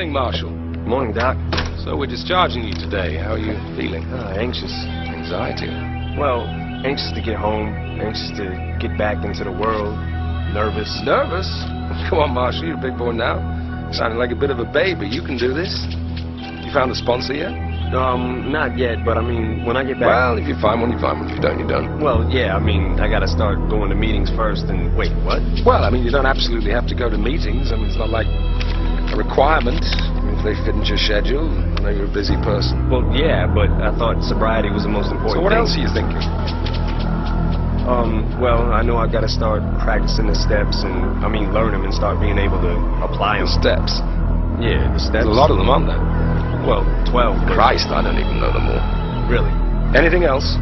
Morning, Marshal. Morning, Doc. So we're discharging you today. How are you feeling? Anxious. Anxiety. Well, anxious to get home, anxious to get back into the world, nervous. Nervous? Come on, Marshal, you're a big boy now. Sounding like a bit of a baby. You can do this. You found a sponsor yet? Not yet, but I mean, when I get back... Well, if you find one, you find one. If you don't, you don't. Well, yeah, I mean, I gotta start going to meetings first and... Wait, what? Well, I mean, you don't absolutely have to go to meetings. I mean, it's not like a requirement. I mean, if they fit into your schedule, I know you're a busy person. Well, yeah, but I thought sobriety was the most important So what thing. else are you thinking? Well, I know I gotta start practicing the steps and, I mean, learn them and start being able to apply them. The steps? Yeah, the steps. There's a lot of them, aren't there? Well, 12. But... Christ, I don't even know them all. Really? Anything else?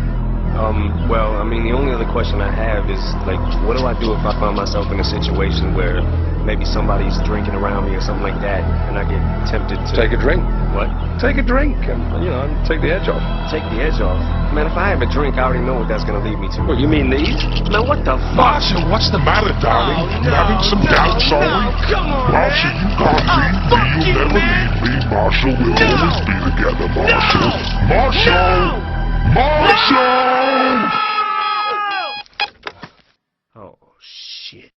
Well, I mean, the only other question I have is, like, what do I do if I find myself in a situation where maybe somebody's drinking around me or something like that, and I get tempted to... Take a drink. What? Take a drink and, you know, take the edge off. Take the edge off? Man, if I have a drink, I already know what that's gonna lead me to. What, you mean these? Man, what the fuck? Marsha, what's the matter, darling? Oh, You having some doubts, are we? Come on, Marsha, you can't leave me. You'll never leave me. Marsha, we'll always be together, Marsha. Marsha! Marsha! Oh, shit.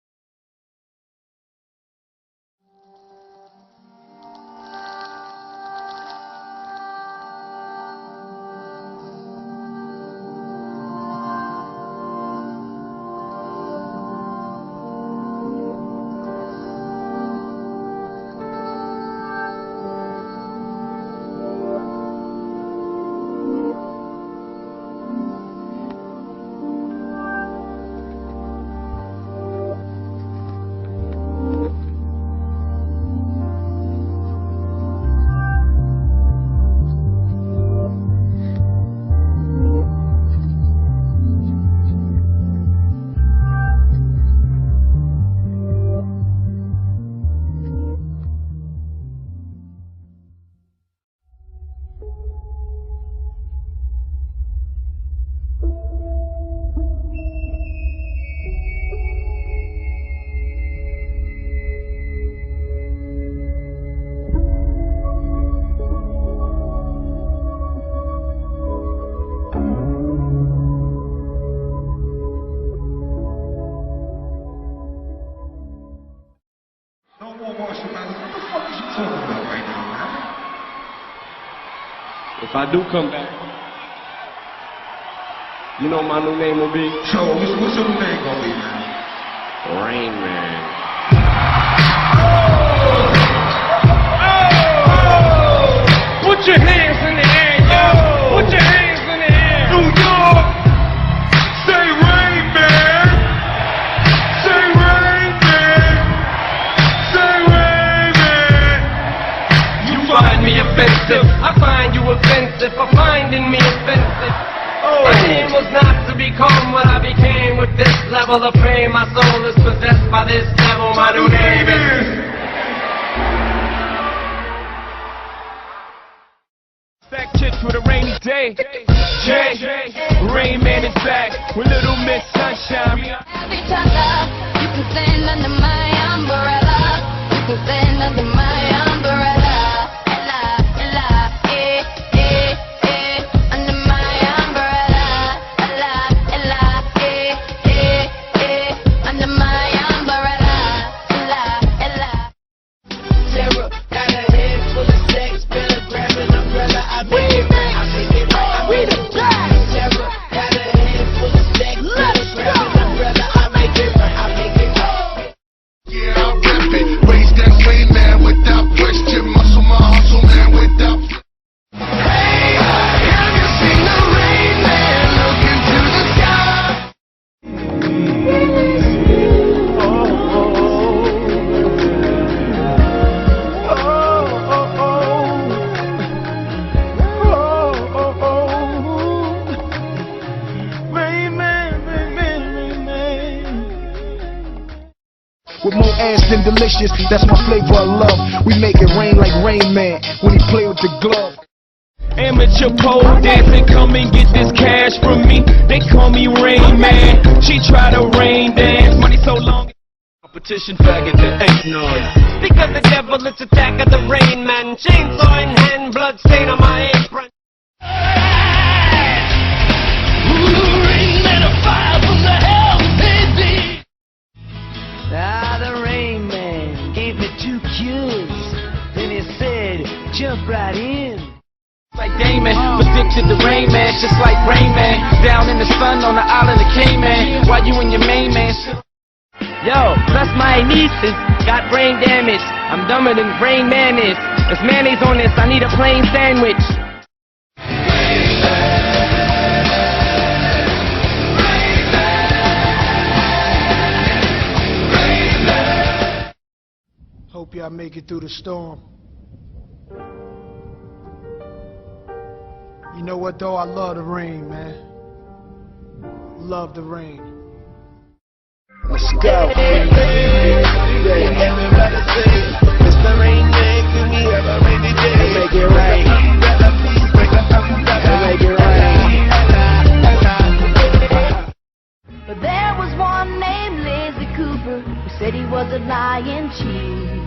If I do come back, you know my new name will be? So, what's your new name gonna be, man? Rain Man. Put your hands in the air, yo! Put your hands in the air! New York! Say Rain Man! Say Rain Man! Say Rain Man! You find me offensive, I find you offensive, I find in me offensive. My name was not to become what I became with this level of fame. My soul is possessed by this devil. My new name is... Back chips with a rainy day. Jay, Rain Man is back with Little Miss Sunshine. Every time you can stand under my umbrella. You can stand under my umbrella. Ella, ella, under my umbrella. Ella, ella, under my umbrella. Ella, ella. Sarah got a head full of sex, better grab an umbrella. I make it right, I make it right, I make it right. Sarah got a head full of sex, better grab an umbrella. I make it right, I make it right. Yeah, I'll rap it. Raise that Rain Man without question. Muscle my hustle, man, without... Hey, have you seen the Rain Man look into the sky? With more ass than delicious, that's my flavor of love. We make it rain like Rain Man when he play with the glove. Amateur pole dancing, come and get this cash from me. They call me Rain Man. She try to rain dance, money so long. Petition faggot, there ain't none. Speak of the devil, it's attack of the rain man. Chainsaw in hand, blood stain on my apron. Rain man of fire from the hell they The Rain Man gave me 2 cubes. Then he said, jump right in. Like Damon, predicted the Rain Man, just like Rain Man. Down in the sun on the island of Cayman, while you and your main man. Yo, plus my nieces got brain damage. I'm dumber than Rain Man is. There's mayonnaise on this, I need a plain sandwich. Hope y'all make it through the storm. You know what though, I love the rain, man. Love the rain. Let's go. Everybody say, it's the Rain Man, can we have a rainy day? Make it rain. Make it rain. But there was one named Lazy Cooper who said he was a lying chief.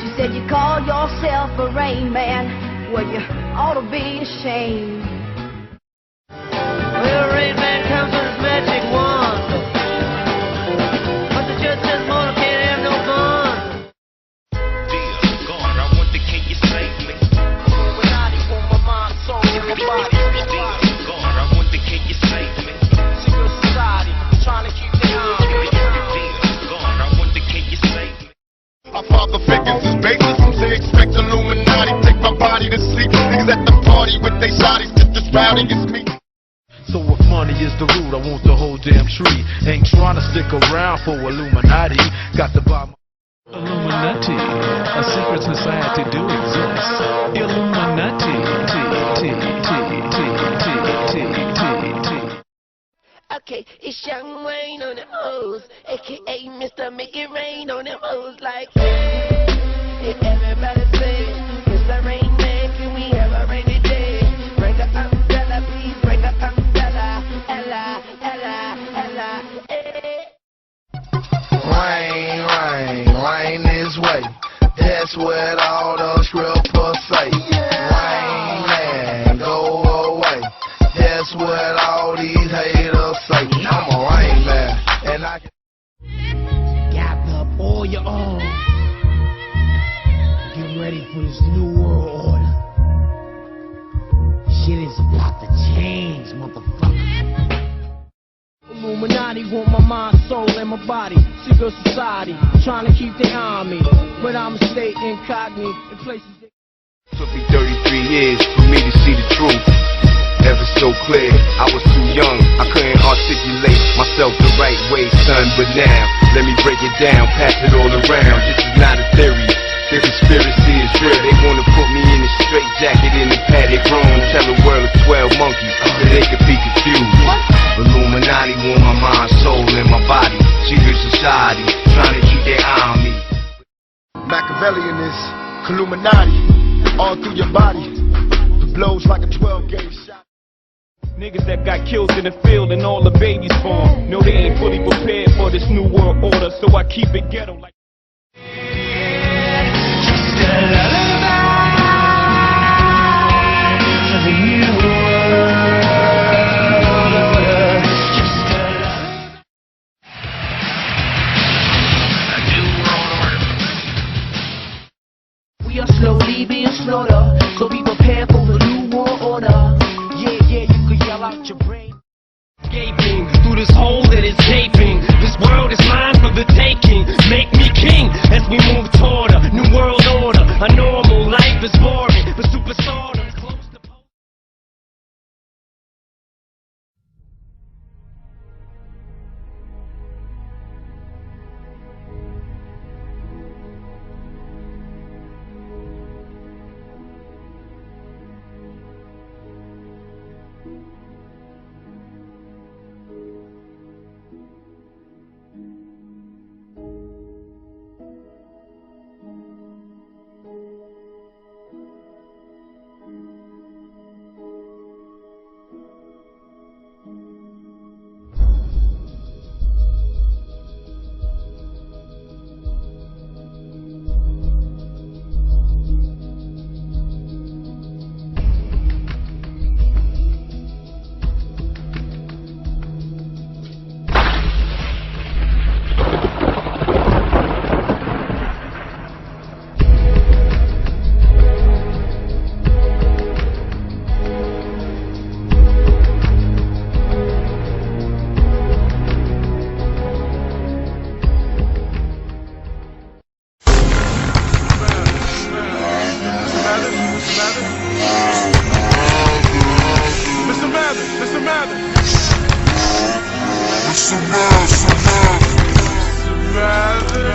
She said you call yourself a rain man, well you ought to be ashamed. Well, Rain Man comes with his magic wand, but the judge says Mona can't have no fun. Dear God, I wonder, can you save me? Illuminati want my mind, soul, and my body. Dear God, I wonder, can you save me? Secret society, trying to keep the eye. Dear God, I wonder, can you save me? My father figures his basis. They expect Illuminati, take my body to sleep. Niggas at the party with they shotties, just as rowdy as me. So if money is the root, I want the whole damn tree. Ain't trying to stick around for Illuminati. Got to buy my Illuminati. A secret society do exist. Illuminati. Okay, it's Young Wayne on the O's, aka Mr. Make It Rain on them O's like. If everybody say, it's the Rain Man, can we have a rainy day? Bring the umbrella, please bring the umbrella. Ella, Ella, Ella, eh. Rain, rain, rain this way. That's what all the strippers say. Rain man, go away. That's what all these haters say. I'm a rain man, and I can Gather up all your own. Get ready for this new world order. Shit is about to change, motherfucker. Illuminati want my mind, soul, and my body. Secret society, trying to keep their eye on me. But I'ma stay incognito in places that Took me 33 years for me to see the truth. Ever so clear, I was too young, I couldn't articulate myself the right way, son. But now, let me break it down, pass it all around. This is not a theory, the conspiracy is real. They wanna put me in a straight jacket in the padded room, tell the world of 12 monkeys so they could be confused. Illuminati want my mind, soul, and my body. Secret society, trying to keep their eye on me. Machiavellian is Illuminati, all through your body. The blows like a 12-gauge shot. Niggas that got killed in the field and all the babies born. No, they ain't fully prepared for this new world order, so I keep it ghetto like. We are slowly being slaughtered, so be prepared for the new world order. Yeah, you can yell out your brain. Gaping through this hole that is gaping. This world is mine for the taking. Make me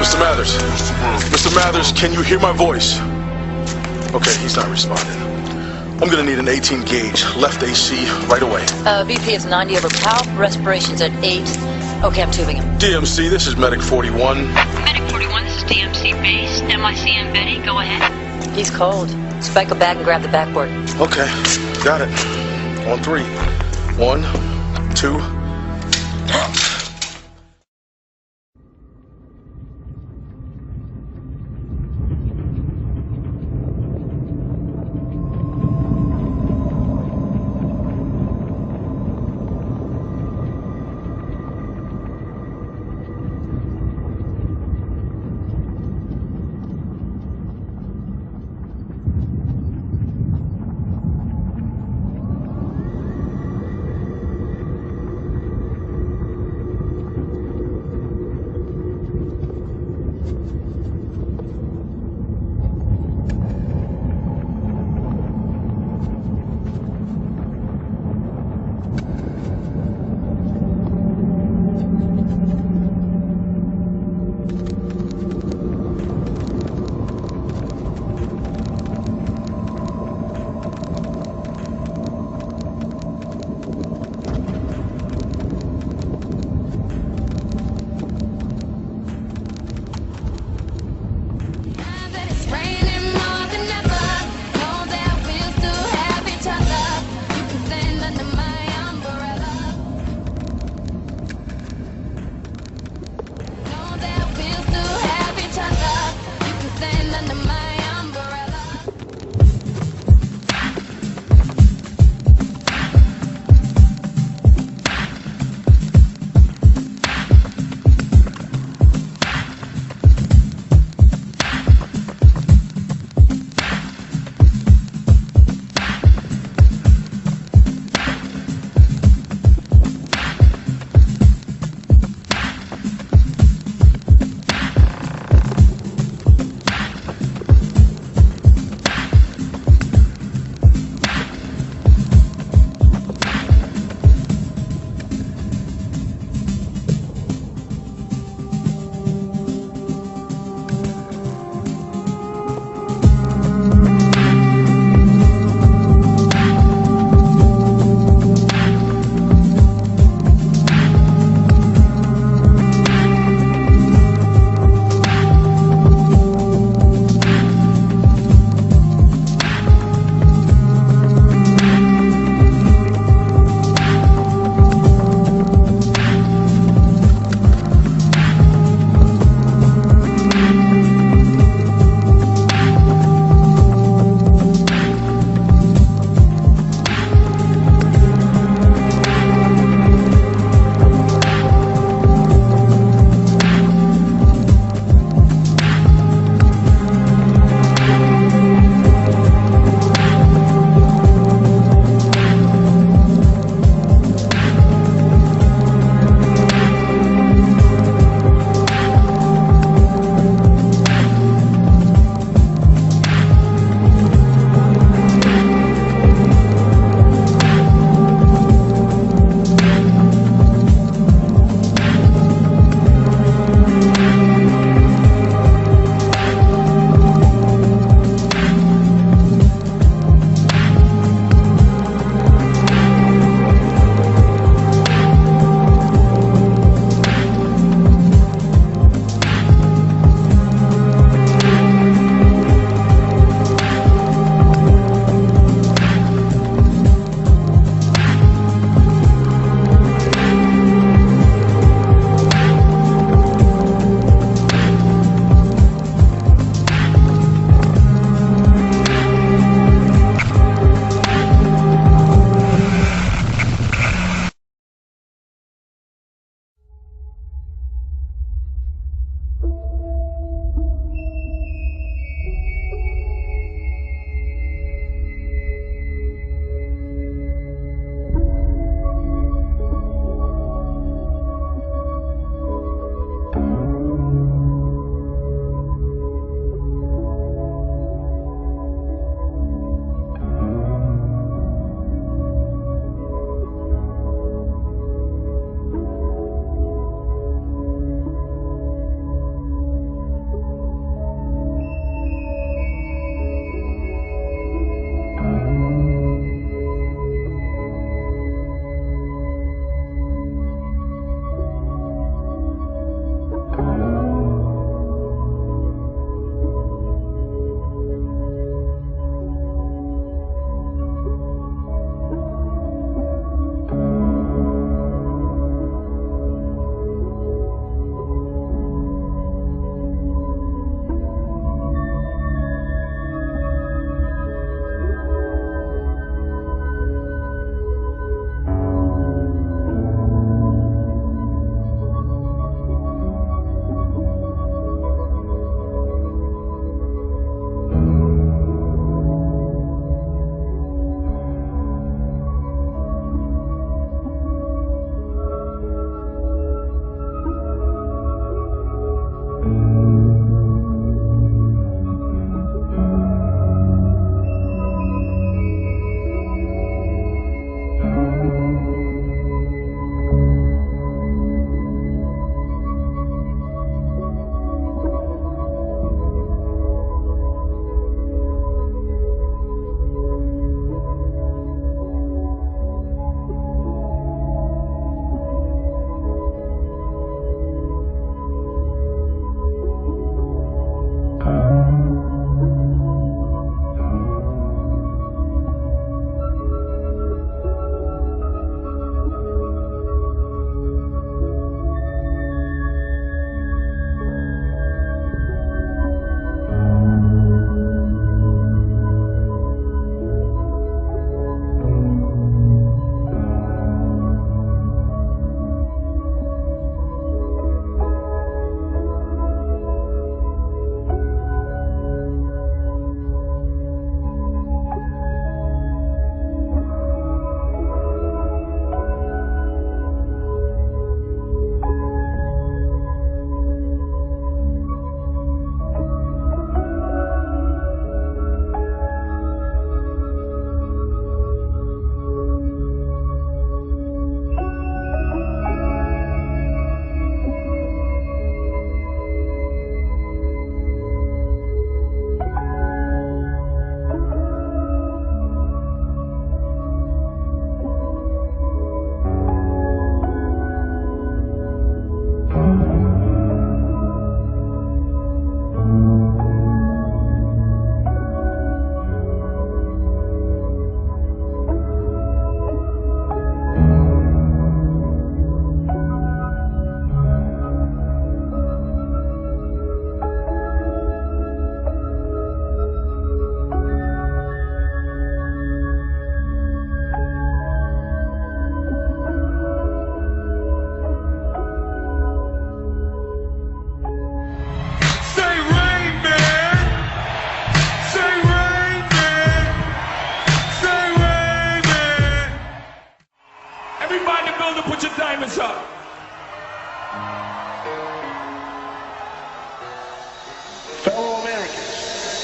Mr. Mathers. Mr. Mathers, can you hear my voice? Okay, he's not responding. I'm gonna need an 18 gauge, left AC, right away. BP is 90 over PAL, respiration's at 8. Okay, I'm tubing him. DMC, this is Medic 41. Medic 41, this is DMC base. MIC and Betty, go ahead. He's cold. Spike a bag and grab the backboard. Okay, got it. On 3. 1, 2.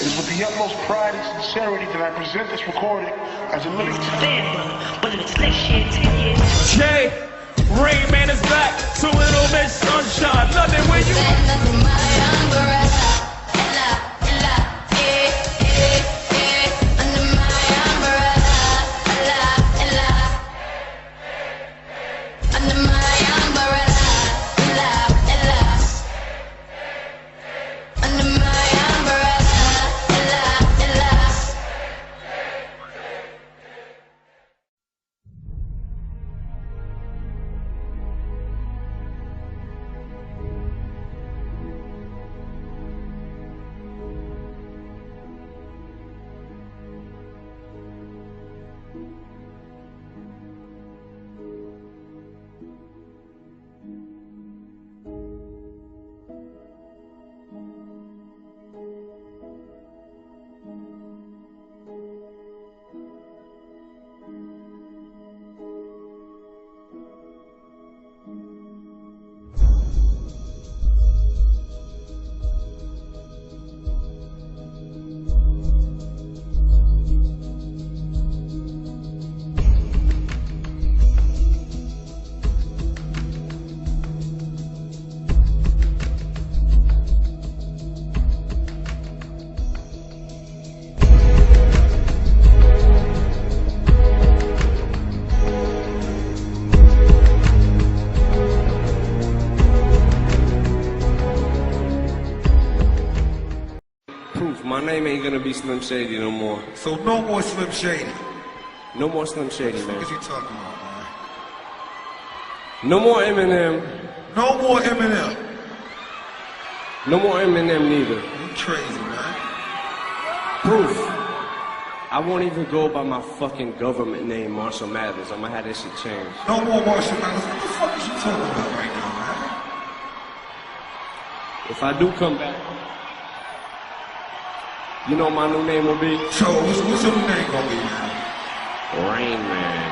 It is with the utmost pride and sincerity that I present this recording as a living Jay, Rain Man is back to Little Miss Sunshine. Nothing when you. My name ain't gonna be Slim Shady no more. So no more Slim Shady. No more Slim Shady, man. What is he talking about, man? No more Eminem. No more Eminem. No more Eminem neither. You crazy, man. Proof. I won't even go by my fucking government name, Marshall Mathers. I'm gonna have that shit changed. No more Marshall Mathers. What the fuck is you talking about right now, man? If I do come back, you know my new name will be? So, what's your new name gonna be, man? Rain Man.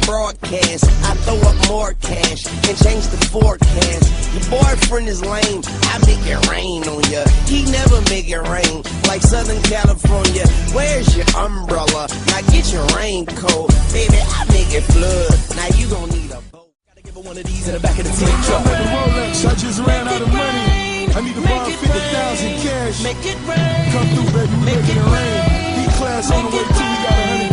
broadcast. I throw up more cash and change the forecast. Your boyfriend is lame, I make it rain on ya. He never make it rain like Southern California. Where's your umbrella? Now get your raincoat. Baby, I make it flood. Now you gon' need a boat. Gotta give her one of these in the back of the tank truck. I'm at the Rolex, I just ran out of money. I need to borrow 50,000 cash. Make it rain. Come through, baby, we making it rain. B-class on the way too, we got 100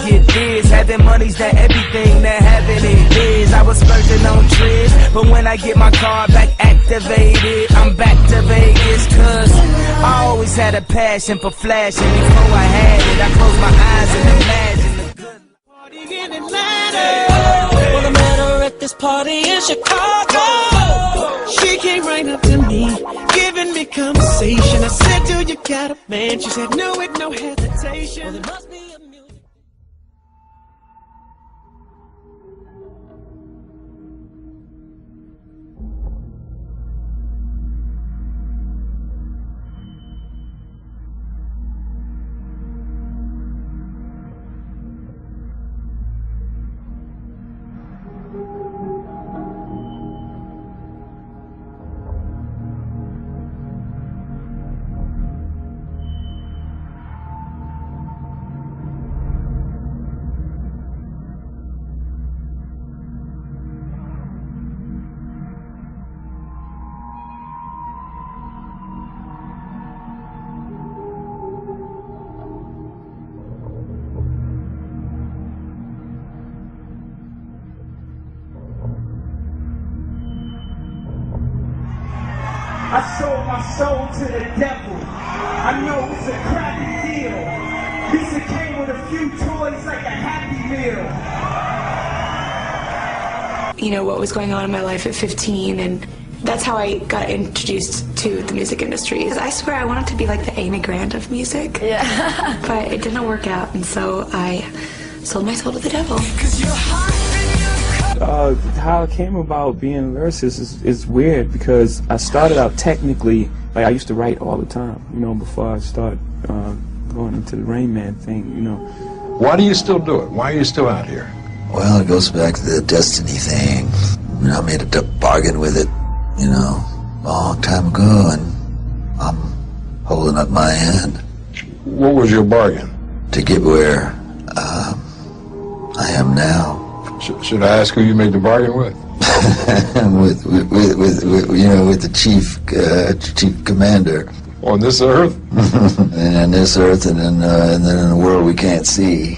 Get this, having money's that everything that having it is. I was splurging on trips, but when I get my car back activated, I'm back to Vegas. Cause I always had a passion for flashing. Before I had it, I closed my eyes and imagined the good party in Atlanta. Well, I met her at this party in Chicago. She came right up to me, giving me conversation. I said, do you got a man? She said, no, with no hesitation. Well, it must be a music. I sold my soul to the devil. I know it's a crappy deal. Lisa came with a few toys like a Happy Meal. You know, what was going on in my life at 15, and that's how I got introduced to the music industry. I swear I wanted to be like the Amy Grant of music. Yeah. But it didn't work out, and so I sold my soul to the devil. How it came about being a lyricist is weird, because I started out technically, like I used to write all the time, you know, before I started going into the Rain Man thing, you know. Why do you still do it? Why are you still out here? Well, it goes back to the destiny thing. You know, I made a bargain with it, you know, a long time ago, and I'm holding up my end. What was your bargain? To get where I am now. Should I ask who you made the bargain with? with you know, with the chief commander. On this earth? And on this earth, and then in a world we can't see.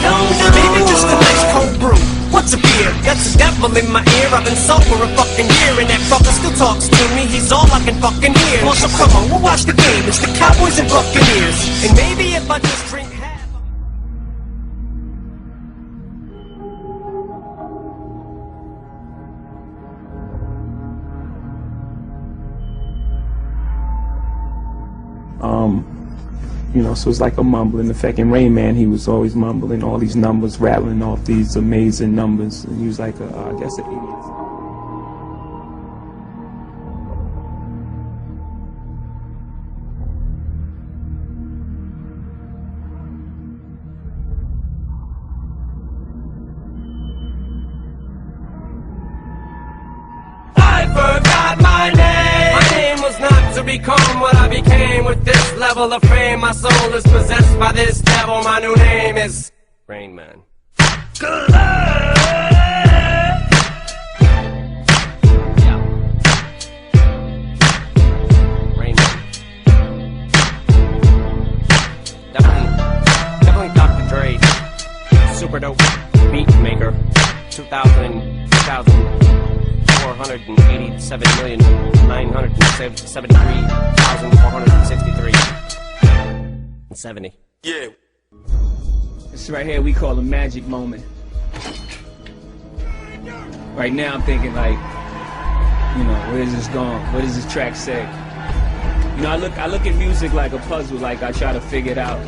Maybe just a nice cold brew. What's a beer? That's the devil in my ear. I've been sober a fucking year, and that fucker still talks to me. He's all I can fucking hear. Well, so come on, we'll watch the game. It's the Cowboys and Buccaneers. And maybe if I just drink half. You know, so it's like a mumbling effect. In Rain Man, he was always mumbling all these numbers, rattling off these amazing numbers. And he was like, I guess, an idiot. I forgot my name. My name was not to become what I became. With this level of fame, my soul is possessed by this devil. My new name is Rain Man. Yeah. Rain Man. Definitely Dr. Dre. Super dope beat maker. 483,463,463. Yeah. This right here we call a magic moment. Right now I'm thinking like, you know, where is this going? What does this track say? You know, I look at music like a puzzle, like I try to figure it out.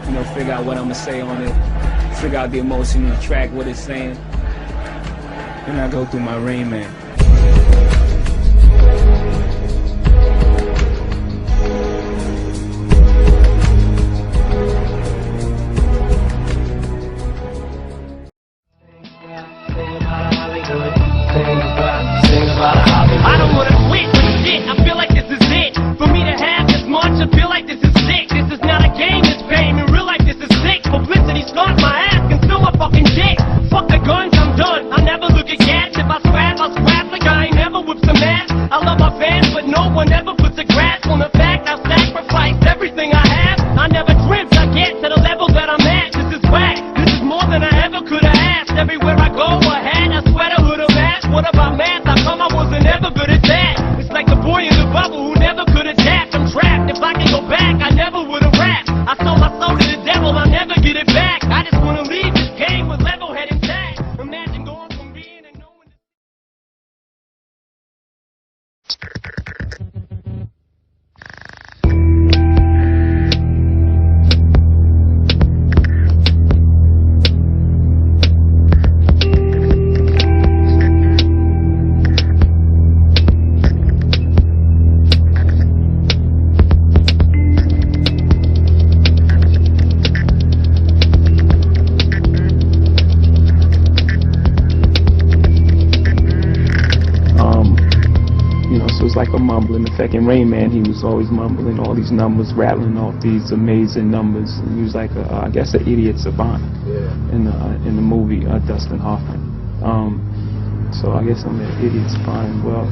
You know, figure out what I'm gonna say on it, figure out the emotion in the track, what it's saying. Then I go through my Rain Man. I don't wanna quit, but shit, I feel like this is it. For me to have this much, I feel like this is sick. This is not a game, it's fame. In real life, this is sick. Publicity scarred my ass, can still my fucking dick. Fuck the guns, I'm done. I never look at cats. If I scrap, I'll scrap like I ain't never whipped some ass. I love my fans, but no one ever puts a grasp on the fact I've sacrificed everything I have. I never dreamt I'd get to the level that I'm at. This is whack. This is more than I ever could have asked. Everywhere I go, a hat, a sweater, hood, a mask. What about math? How come I wasn't ever good at that? It's like the boy in the bubble who never could adapt. I'm trapped. If I can go back, I never would have rapped. I sold my soul to the devil, I'll never get it back. I just wanna leave this game with level head intact. Imagine going from being and knowing. Like a mumbling effect. In Rain Man, he was always mumbling all these numbers, rattling off these amazing numbers. And he was like, I guess, an idiot savant in the movie Dustin Hoffman. So I guess I'm an idiot savant. Well.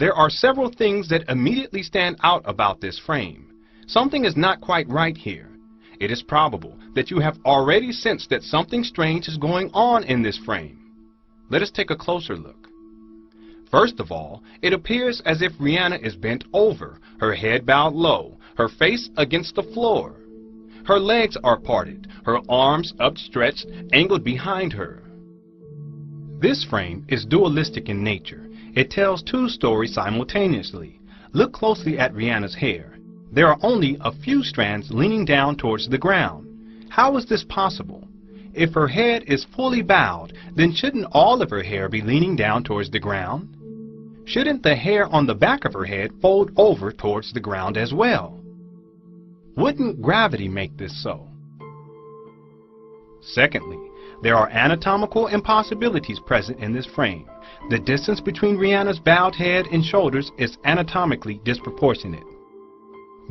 There are several things that immediately stand out about this frame. Something is not quite right here. It is probable that you have already sensed that something strange is going on in this frame. Let us take a closer look. First of all, it appears as if Rihanna is bent over, her head bowed low, her face against the floor. Her legs are parted, her arms upstretched, angled behind her. This frame is dualistic in nature. It tells two stories simultaneously. Look closely at Rihanna's hair. There are only a few strands leaning down towards the ground. How is this possible? If her head is fully bowed, then shouldn't all of her hair be leaning down towards the ground? Shouldn't the hair on the back of her head fold over towards the ground as well? Wouldn't gravity make this so? Secondly, there are anatomical impossibilities present in this frame. The distance between Rihanna's bowed head and shoulders is anatomically disproportionate.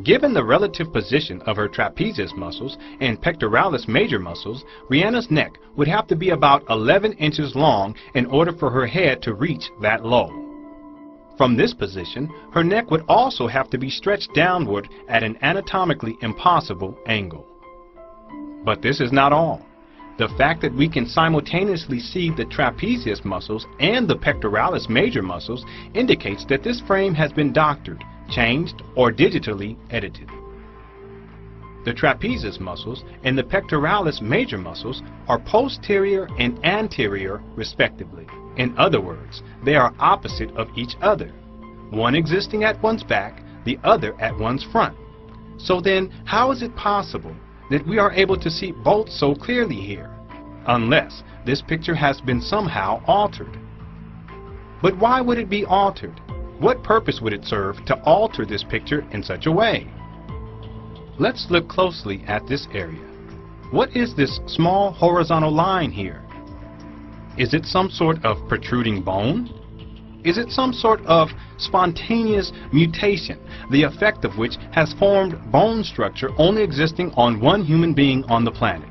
Given the relative position of her trapezius muscles and pectoralis major muscles, Rihanna's neck would have to be about 11 inches long in order for her head to reach that low. From this position, her neck would also have to be stretched downward at an anatomically impossible angle. But this is not all. The fact that we can simultaneously see the trapezius muscles and the pectoralis major muscles indicates that this frame has been doctored, changed, or digitally edited. The trapezius muscles and the pectoralis major muscles are posterior and anterior respectively. In other words, they are opposite of each other, one existing at one's back, the other at one's front. So then, how is it possible that we are able to see both so clearly here, unless this picture has been somehow altered? But why would it be altered? What purpose would it serve to alter this picture in such a way? Let's look closely at this area. What is this small horizontal line here? Is it some sort of protruding bone? Is it some sort of spontaneous mutation, the effect of which has formed bone structure only existing on one human being on the planet?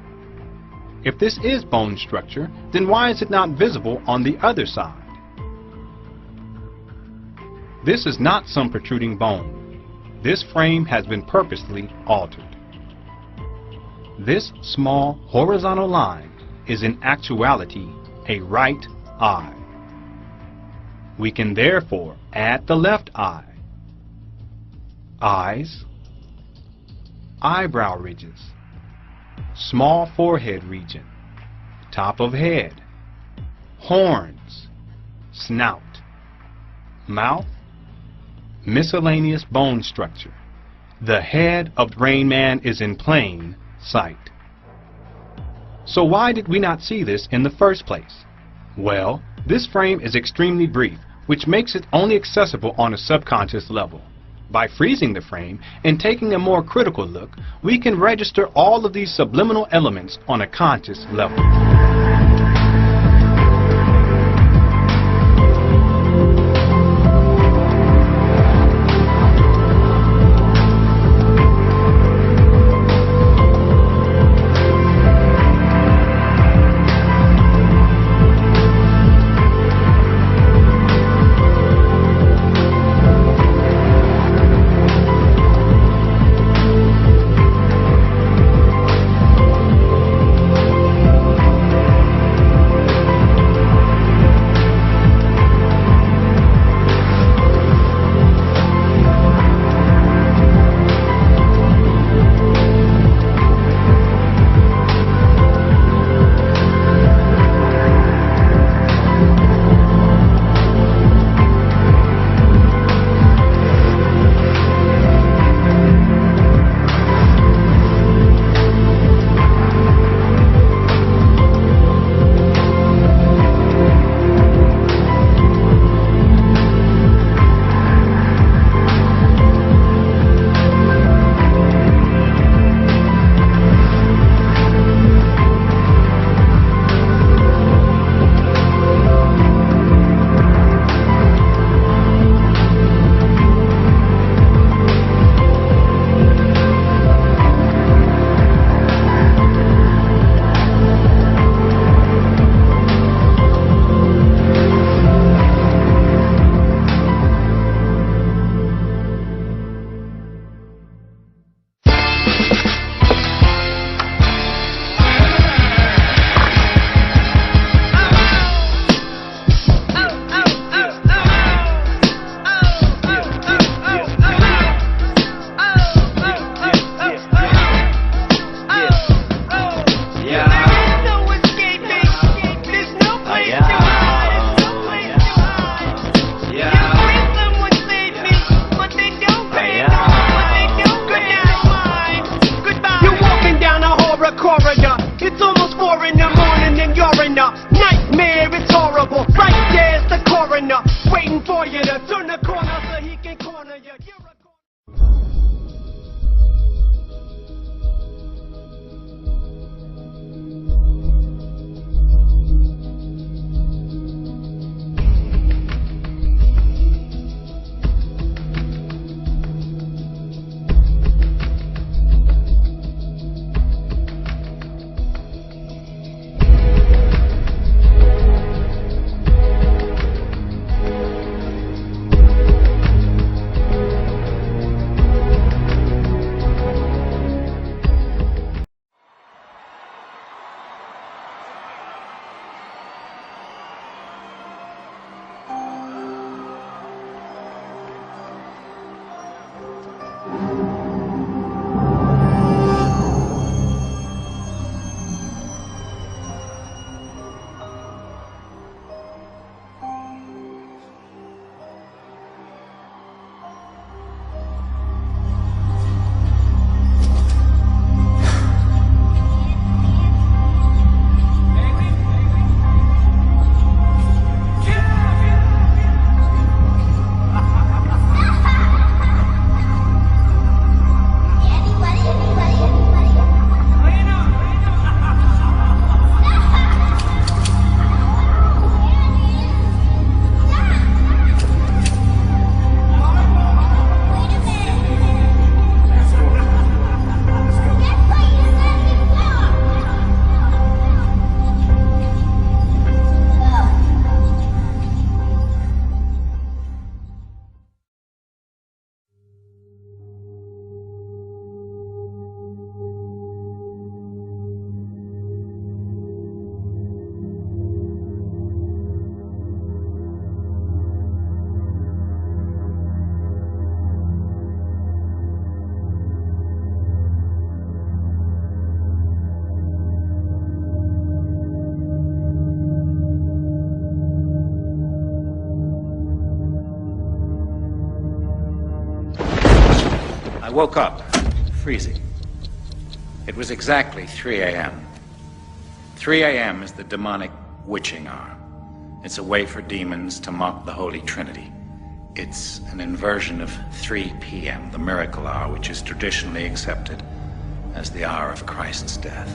If this is bone structure, then why is it not visible on the other side? This is not some protruding bone. This frame has been purposely altered. This small horizontal line is in actuality a right eye. We can therefore add the left eye. Eyes, eyebrow ridges, small forehead region, top of head, horns, snout, mouth, miscellaneous bone structure. The head of Rain Man is in plain sight. So why did we not see this in the first place? Well, this frame is extremely brief, which makes it only accessible on a subconscious level. By freezing the frame and taking a more critical look, we can register all of these subliminal elements on a conscious level. woke up, freezing. It was exactly 3 a.m. 3 a.m. is the demonic witching hour. It's a way for demons to mock the Holy Trinity. It's an inversion of 3 p.m., the miracle hour, which is traditionally accepted as the hour of Christ's death.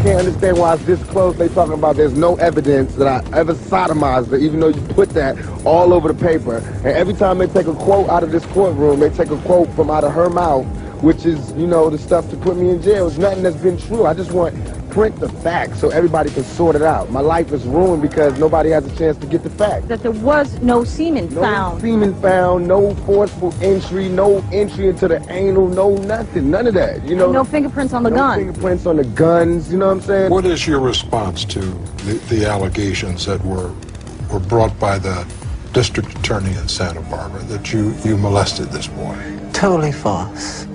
can't understand why it's this close. They talking about there's no evidence that I ever sodomized her, even though you put that all over the paper. And every time they take a quote out of this courtroom, they take a quote from out of her mouth, which is, you know, the stuff to put me in jail. It's nothing that's been true. I just want print the facts so everybody can sort it out. My life is ruined because nobody has a chance to get the facts. That there was no semen found. No semen found, no forceful entry, no entry into the anal, no nothing, none of that. You know, no fingerprints on the gun. No fingerprints on the guns, you know what I'm saying? What is your response to the allegations that were brought by the district attorney in Santa Barbara that you molested this boy? Totally false.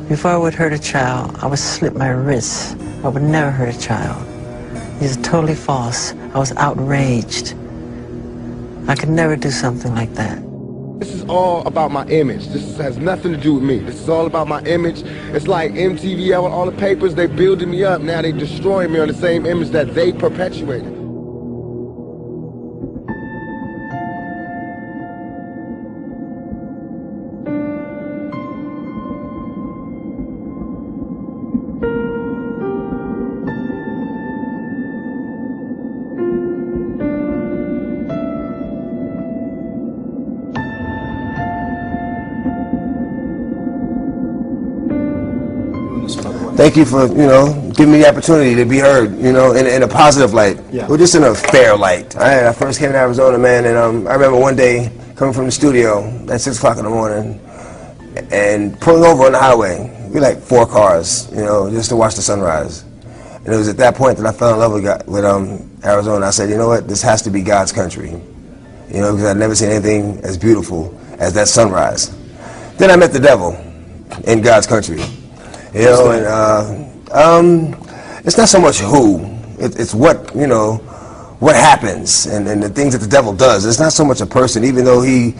Before I would hurt a child, I would slit my wrists. I would never hurt a child. These are totally false. I was outraged. I could never do something like that. This is all about my image. This has nothing to do with me. This is all about my image. It's like MTV, all the papers, they building me up. Now they destroying me on the same image that they perpetuated. Thank you for, giving me the opportunity to be heard, in a positive light. Yeah. Or just in a fair light. I first came to Arizona, man, and I remember one day coming from the studio at 6 o'clock in the morning and pulling over on the highway. We like 4 cars, just to watch the sunrise. And it was at that point that I fell in love with Arizona. I said, you know what, this has to be God's country. Because I'd never seen anything as beautiful as that sunrise. Then I met the devil in God's country. It's not so much who, it's what, what happens and the things that the devil does. It's not so much a person, even though he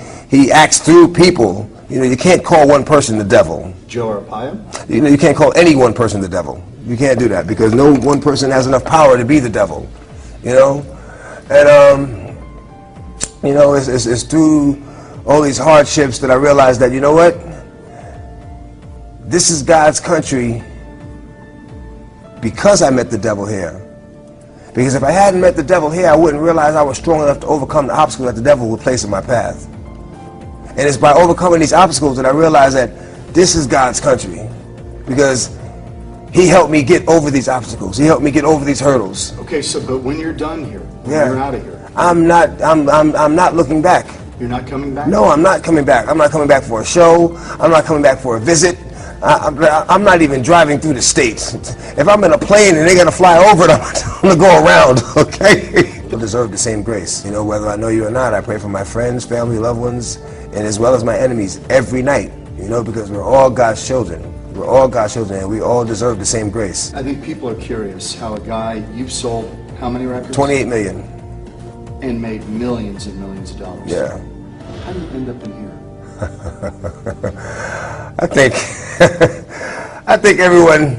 acts through people. You can't call one person the devil. Joe Arpaio? You can't call any one person the devil. You can't do that because no one person has enough power to be the devil. And it's through all these hardships that I realized that, you know what? This is God's country because I met the devil here. Because if I hadn't met the devil here, I wouldn't realize I was strong enough to overcome the obstacles that the devil would place in my path. And it's by overcoming these obstacles that I realized that this is God's country. Because he helped me get over these obstacles. He helped me get over these hurdles. Okay, but when you're done here, when you're out of here, I'm not looking back. You're not coming back? No, I'm not coming back. I'm not coming back for a show. I'm not coming back for a visit. I'm not even driving through the states. If I'm in a plane and they're going to fly over it, I'm going to go around, okay? I deserve the same grace. Whether I know you or not, I pray for my friends, family, loved ones, and as well as my enemies every night, because we're all God's children. We're all God's children, and we all deserve the same grace. I think people are curious how a guy, you've sold how many records? 28 million. And made millions and millions of dollars. Yeah. How did you end up in here? I think everyone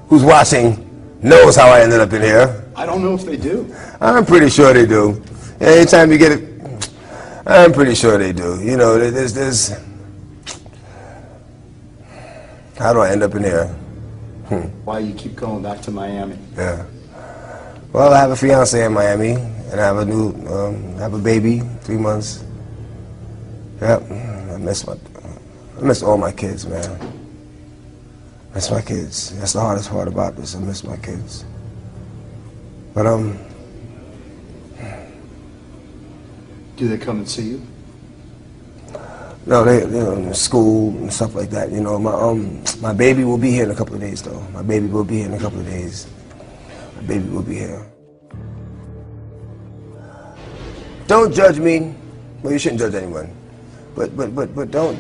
who's watching knows how I ended up in here. I don't know if they do. I'm pretty sure they do. Anytime you get it, I'm pretty sure they do. There's how do I end up in here? Why you keep going back to Miami? Yeah. Well, I have a fiance in Miami, and I have a baby, 3 months. Yep. I miss all my kids, man. I miss my kids. That's the hardest part about this. I miss my kids. But do they come and see you? No, they're in school and stuff like that. My baby will be here in a couple of days, though. My baby will be here in a couple of days. My baby will be here. Don't judge me. Well, you shouldn't judge anyone. But don't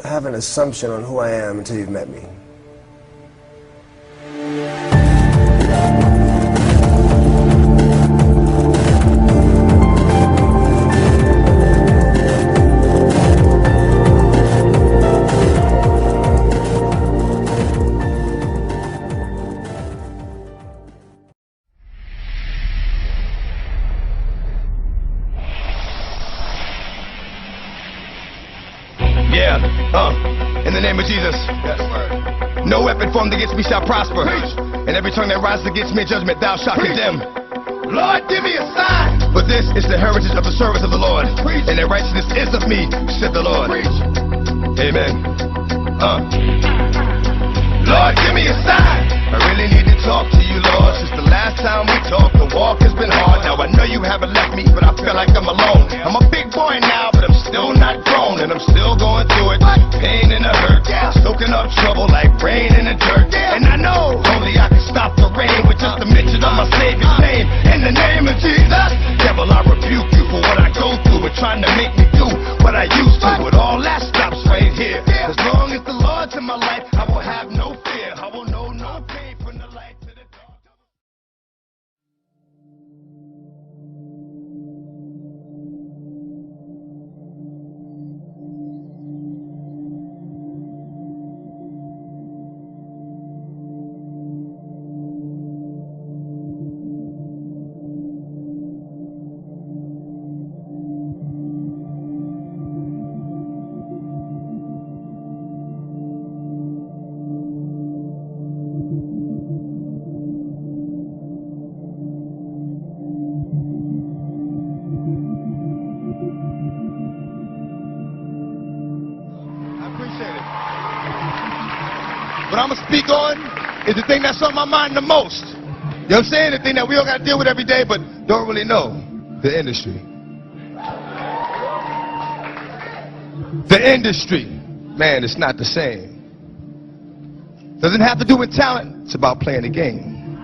have an assumption on who I am until you've met me. In the name of Jesus. Yes. No weapon formed against me shall prosper. And every tongue that rises against me in judgment thou shalt condemn. Lord, give me a sign. For this is the heritage of the service of the Lord. And that righteousness is of me, said the Lord. Amen. Lord, give me a sign. I really need to talk to you, Lord. Since the last time we talked, the walk has been hard. Now I know you haven't left me, but I feel like I'm alone. I'm a big boy now, but I'm still not grown, and I'm still going through it. Pain and the hurt, soaking up trouble like rain in the dirt. And I know only I can stop the rain with just a mention of my Savior's name. In the name of Jesus, devil, I rebuke you for what I go through and trying to make me do what I used to. But all that stops right here. As long as the Lord's in my life, I will have no fear. I will know no pain from the light to the dark. What I'm gonna speak on is the thing that's on my mind the most. You know what I'm saying? The thing that we all gotta deal with every day, but don't really know. The industry. The industry. Man, it's not the same. Doesn't have to do with talent. It's about playing the game.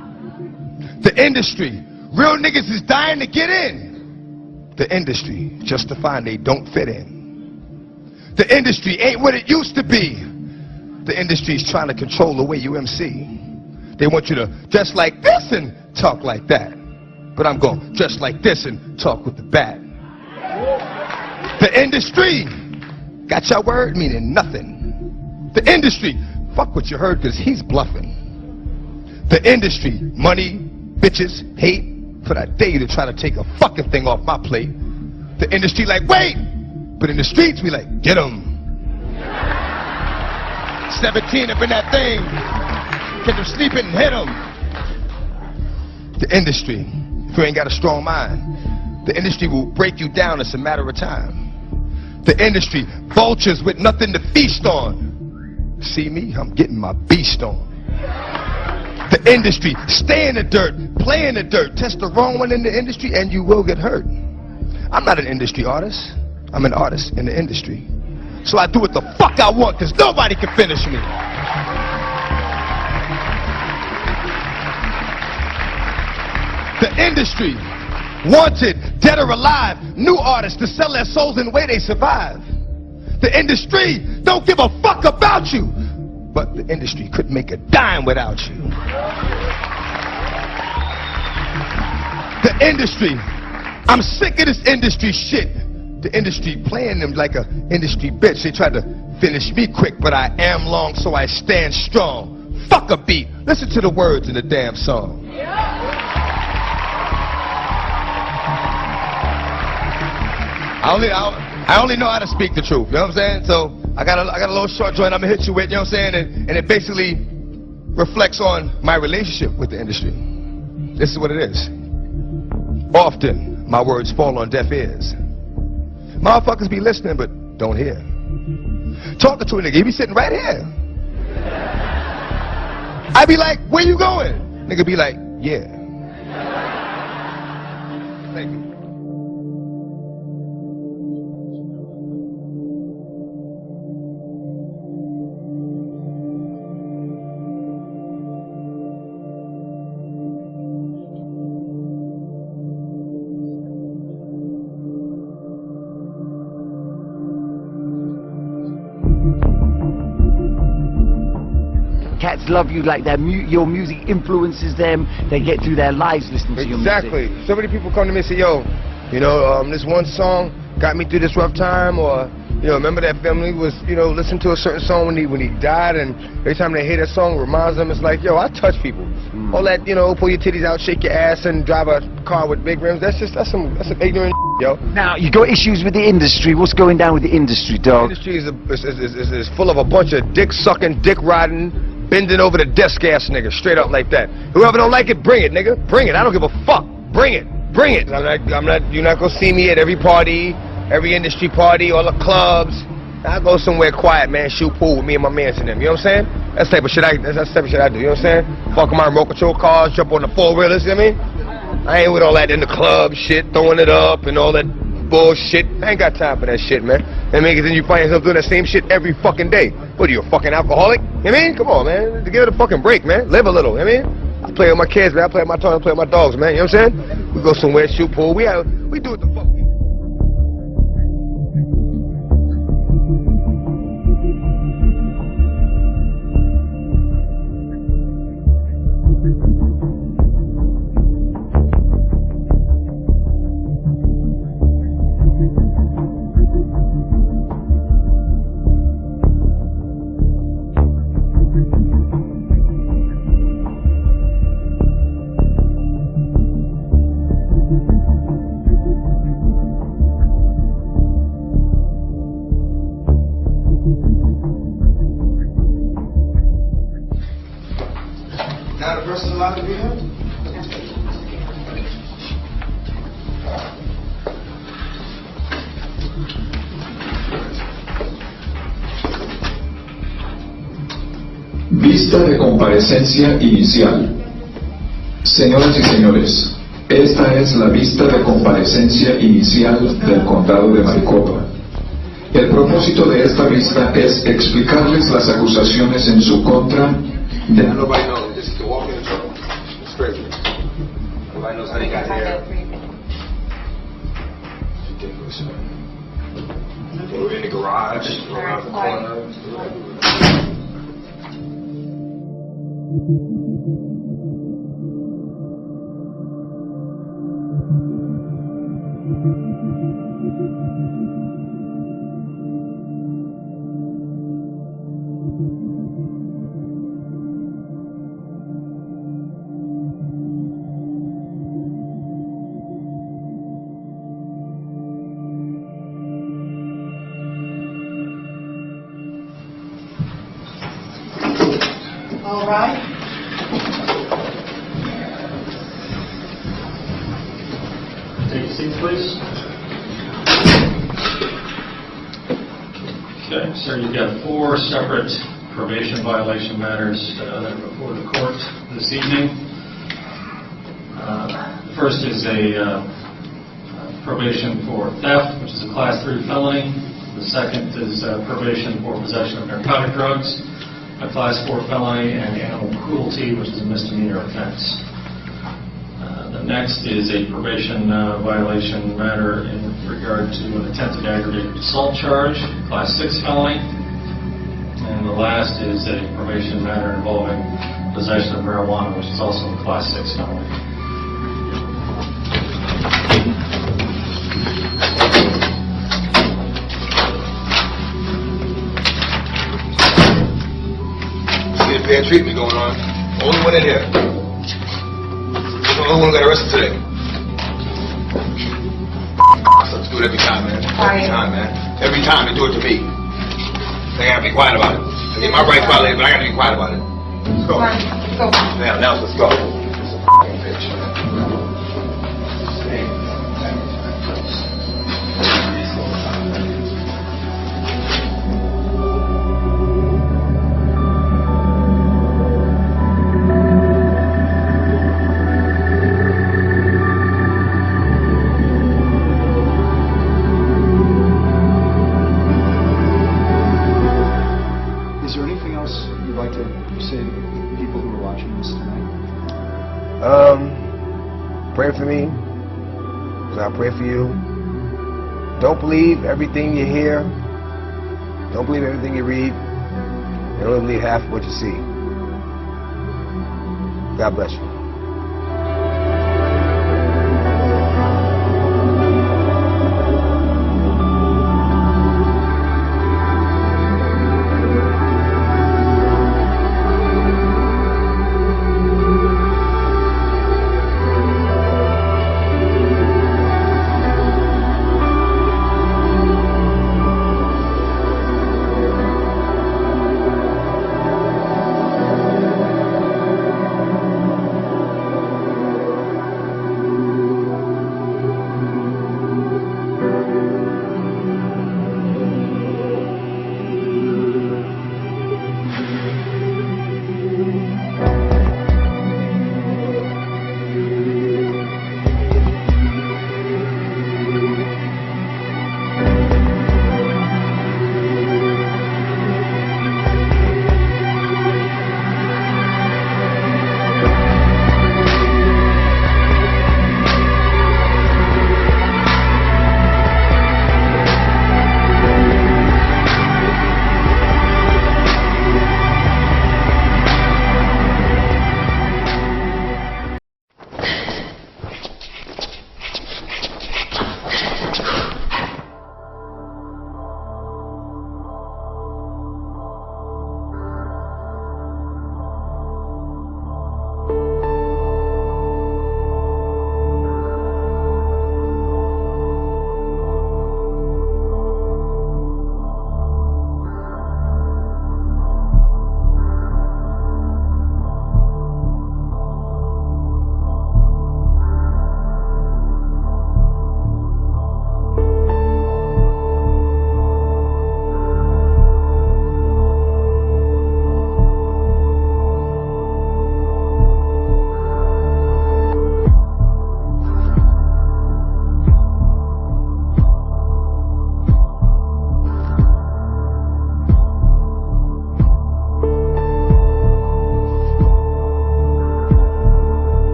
The industry. Real niggas is dying to get in. The industry. Just to find they don't fit in. The industry ain't what it used to be. The industry is trying to control the way you MC. They want you to dress like this and talk like that. But I'm going to dress like this and talk with the bat. The industry got your word meaning nothing. The industry, fuck what you heard because he's bluffing. The industry, money, bitches, hate, for that day to try to take a fucking thing off my plate. The industry like, wait! But in the streets we like, get 'em. 17 up in that thing. Catch them sleeping and hit them. The industry, if you ain't got a strong mind, the industry will break you down. It's a matter of time. The industry, vultures with nothing to feast on. See me? I'm getting my beast on. The industry, stay in the dirt, play in the dirt. Test the wrong one in the industry and you will get hurt. I'm not an industry artist. I'm an artist in the industry. So I do what the fuck I want because nobody can finish me. The industry, wanted, dead or alive, new artists to sell their souls in the way they survive. The industry don't give a fuck about you, but the industry couldn't make a dime without you. The industry, I'm sick of this industry shit. The industry playing them like a industry bitch. They tried to finish me quick, but I am long, so I stand strong. Fuck a beat. Listen to the words in the damn song. I only know how to speak the truth. You know what I'm saying? So I got a little short joint I'm gonna hit you with. You know what I'm saying? And it basically reflects on my relationship with the industry. This is what it is. Often my words fall on deaf ears. Motherfuckers be listening but don't hear. Talking to a nigga, he be sitting right here. I be like, where you going? Nigga be like, yeah. Thank you. Cats love you like that. Your music influences them. They get through their lives listening to your music. Exactly. So many people come to me and say, yo, you know, this one song got me through this rough time, or, you know, remember that family was, you know, listening to a certain song when he died, and every time they hear that song, it reminds them, it's like, yo, I touch people. All that, you know, pull your titties out, shake your ass, and drive a car with big rims, that's some ignorant yo. Now, you got issues with the industry. What's going down with the industry, dog? The industry is full of a bunch of dick-sucking, dick-riding, bending over the desk ass nigga, straight up like that. Whoever don't like it, bring it, nigga. Bring it. I don't give a fuck. Bring it. Bring it. You're not gonna see me at every party, every industry party, all the clubs. I go somewhere quiet, man, shoot pool with me and my mans and them. You know what I'm saying? That's the type of shit that's the type of shit I do, you know what I'm saying? Fuck my remote control cars, jump on the four-wheelers, you know what I mean? I ain't with all that in the club shit, throwing it up and all that bullshit. I ain't got time for that shit, man. You know what I mean? Because then you find yourself doing that same shit every fucking day. What are you, a fucking alcoholic? You know what I mean? Come on, man. Give it a fucking break, man. Live a little, you know what I mean? I play with my kids, man. I play with my toys, I play with my dogs, man. You know what I'm saying? We go somewhere, shoot pool. We do what the fuck. Now the person allowed to be here? Vista de comparecencia inicial. Señoras y señores, esta es la vista de comparecencia inicial del condado de Maricopa. El propósito de esta vista es explicarles las acusaciones en su contra de... Nobody knows, just to walk in the trouble. It's crazy. Nobody knows how they got here. Ridiculous, man. They were in the garage, around the corner. All right. Take your seats, please. Okay, sir, you've got 4 separate probation violation matters that are before the court this evening. The first is a probation for theft, which is a Class 3 felony. The second is probation for possession of narcotic drugs, a Class 4 felony, and animal cruelty, which is a misdemeanor offense. The next is a probation violation matter in regard to an attempted aggravated assault charge, Class 6 felony. And the last is a probation matter involving possession of marijuana, which is also a Class 6 felony. Bad treatment going on. Only one in here. The only one got arrested today. I have to do it every time, man. Every time, man. Every time they do it to me. They gotta be quiet about it. I get my rights violated, but I gotta be quiet about it. Let's go. Let's go. Now let's go. It's a fucking bitch, man. Pray for me, because I pray for you. Don't believe everything you hear. Don't believe everything you read. And don't believe half of what you see. God bless you.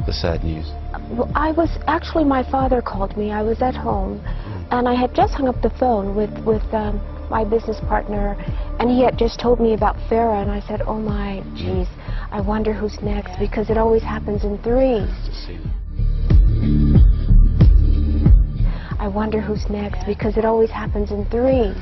the sad news? Well, actually, my father called me. I was at home, and I had just hung up the phone with my business partner, and he had just told me about Farrah, and I said, oh my, geez, I wonder who's next, because it always happens in threes. I wonder who's next, because it always happens in threes.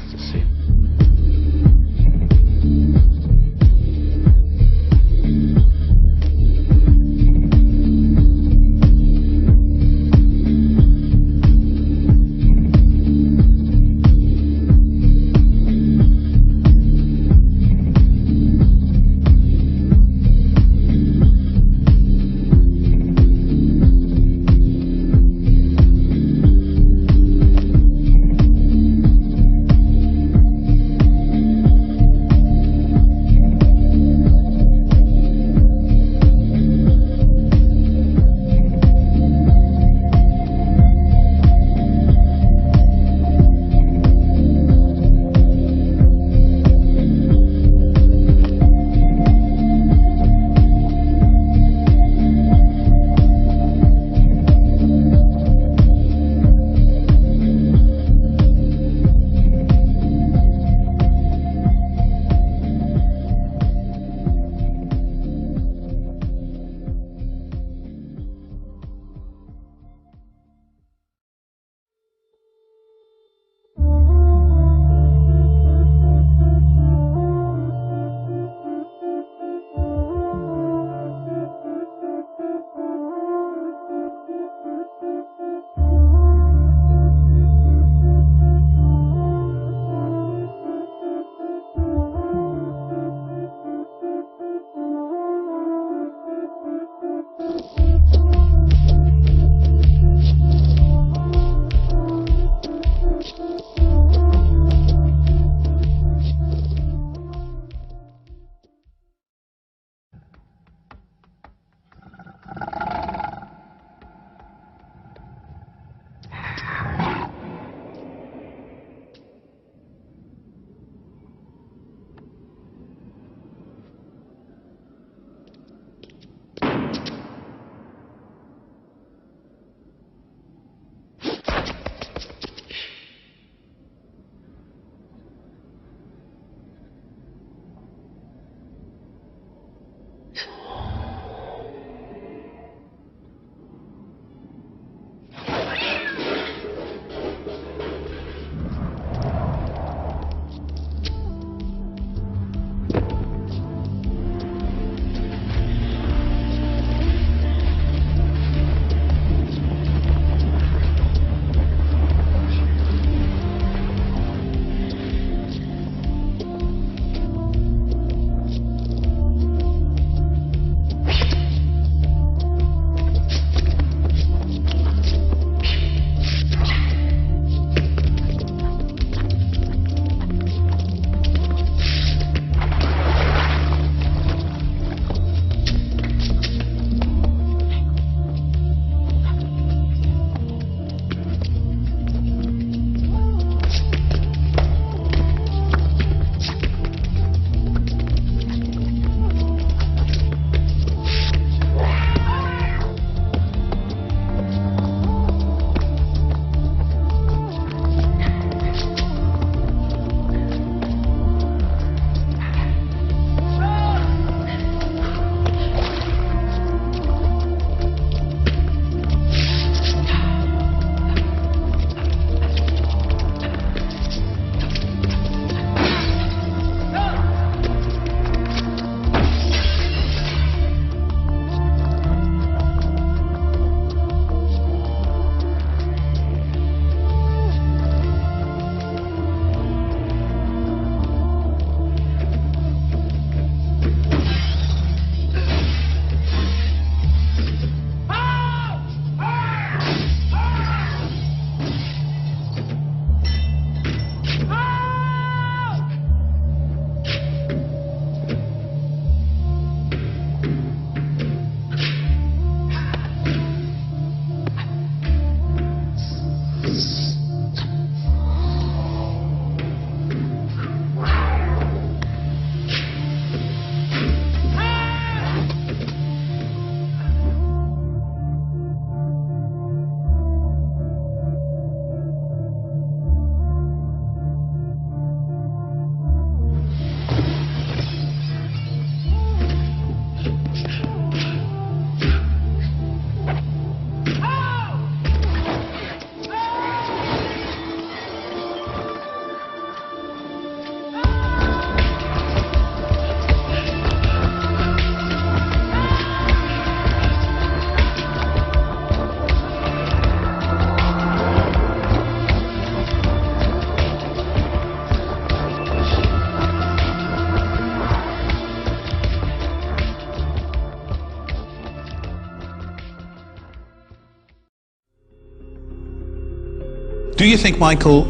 Do you think, Michael,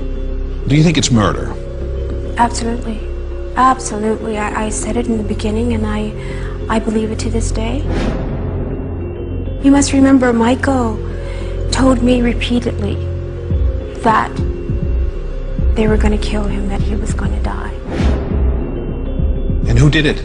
do you think it's murder? Absolutely. Absolutely. I said it in the beginning, and I believe it to this day. You must remember, Michael told me repeatedly that they were going to kill him, that he was going to die. And who did it?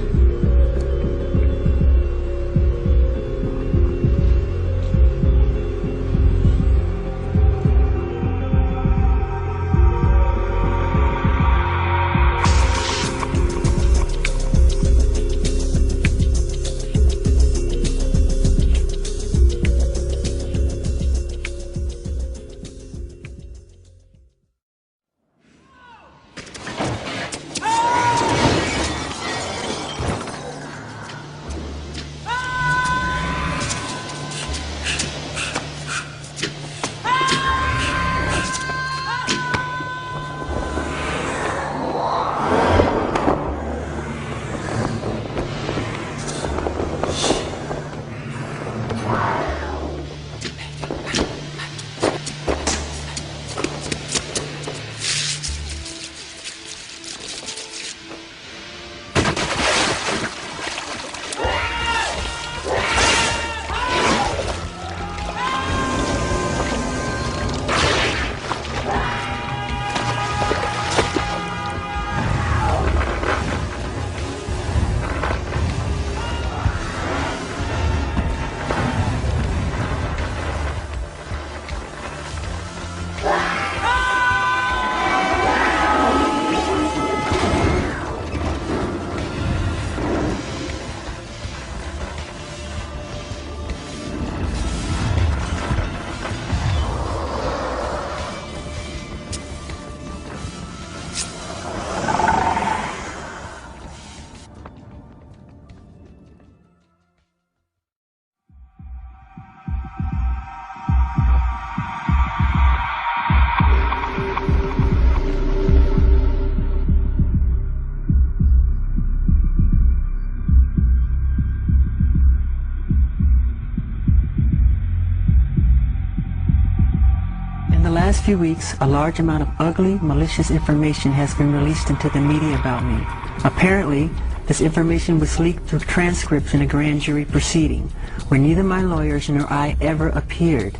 In the last few weeks, a large amount of ugly, malicious information has been released into the media about me. Apparently, this information was leaked through transcripts in a grand jury proceeding, where neither my lawyers nor I ever appeared.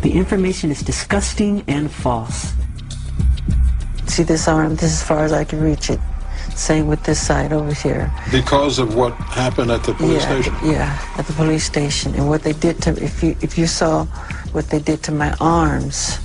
The information is disgusting and false. See this arm? This is as far as I can reach it. Same with this side over here. Because of what happened at the police station? Yeah, at the police station. And what they did to, if you saw what they did to my arms.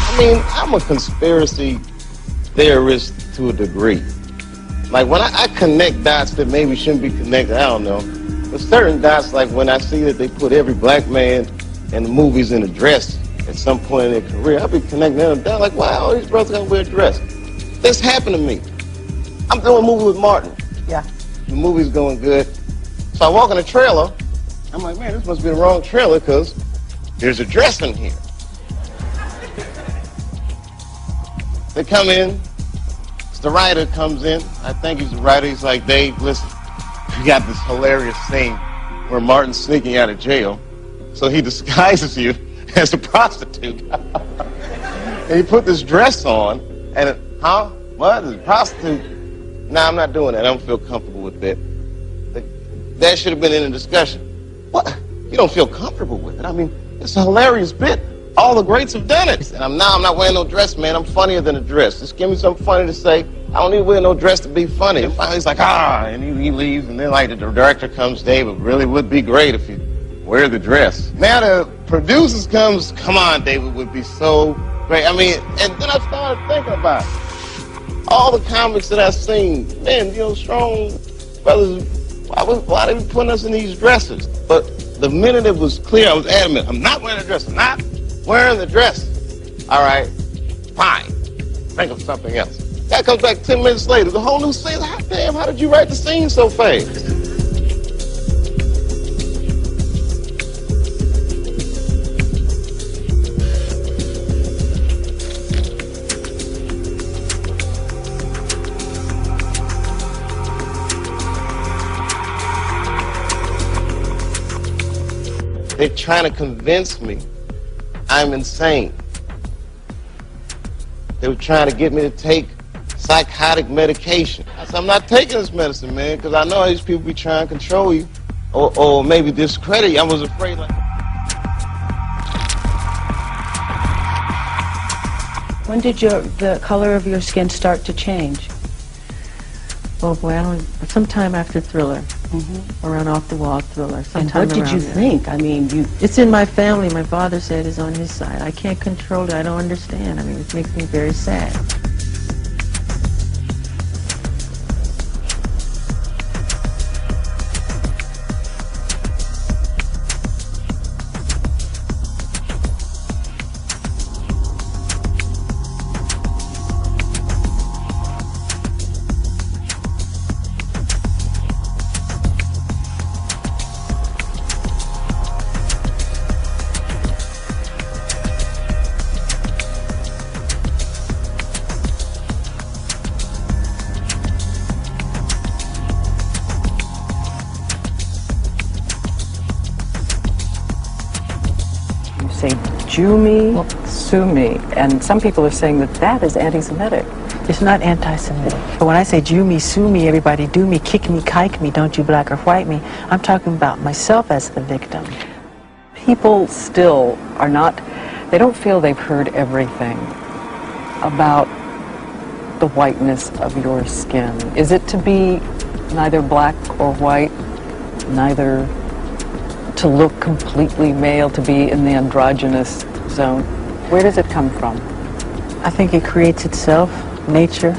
I mean, I'm a conspiracy theorist to a degree. Like, when I connect dots that maybe shouldn't be connected, I don't know. But certain dots, like when I see that they put every black man in the movies in a dress at some point in their career, I'll be connecting them down like, wow, all these brothers gotta wear a dress. This happened to me. I'm doing a movie with Martin. Yeah. The movie's going good. So I walk in the trailer. I'm like, man, this must be the wrong trailer because there's a dress in here. They come in. The writer comes in. I think he's the writer. He's like, Dave, listen, we got this hilarious scene where Martin's sneaking out of jail. So he disguises you as a prostitute. And he put this dress on, and huh? What? As a prostitute? Nah, I'm not doing that. I don't feel comfortable with that. That should have been in the discussion. What? You don't feel comfortable with it? I mean, it's a hilarious bit. All the greats have done it. And I'm not wearing no dress, man. I'm funnier than a dress. Just give me something funny to say. I don't need to wear no dress to be funny. And finally he's like, and he leaves, and then like the director comes, Dave, it really would be great if you wear the dress. Now the producers comes, come on, David, would be so great. I mean, and then I started thinking about it. All the comics that I've seen, man, you know, strong brothers, why they be putting us in these dresses? But the minute it was clear, I was adamant, I'm not wearing a dress, I'm not wearing the dress. All right, fine, think of something else. That comes back 10 minutes later, the whole new scene. Damn, how did you write the scene so fast? They're trying to convince me I'm insane. They were trying to get me to take psychotic medication. I said, I'm not taking this medicine, man, because I know these people be trying to control you or maybe discredit you. I was afraid like... When did the color of your skin start to change? Oh boy, sometime after Thriller. Around Off the Wall Thriller. And what did you think? I mean, it's in my family. My father said it's on his side. I can't control it. I don't understand. I mean, it makes me very sad. Say Jew me, sue me, and some people are saying that that is anti-Semitic. It's not anti-Semitic. But when I say Jew me, sue me, everybody do me, kick me, kike me, don't you black or white me, I'm talking about myself as the victim. People still are not, they don't feel they've heard everything about the whiteness of your skin. Is it to be neither black or white, neither to look completely male, to be in the androgynous zone? Where does it come from? I think it creates itself, nature.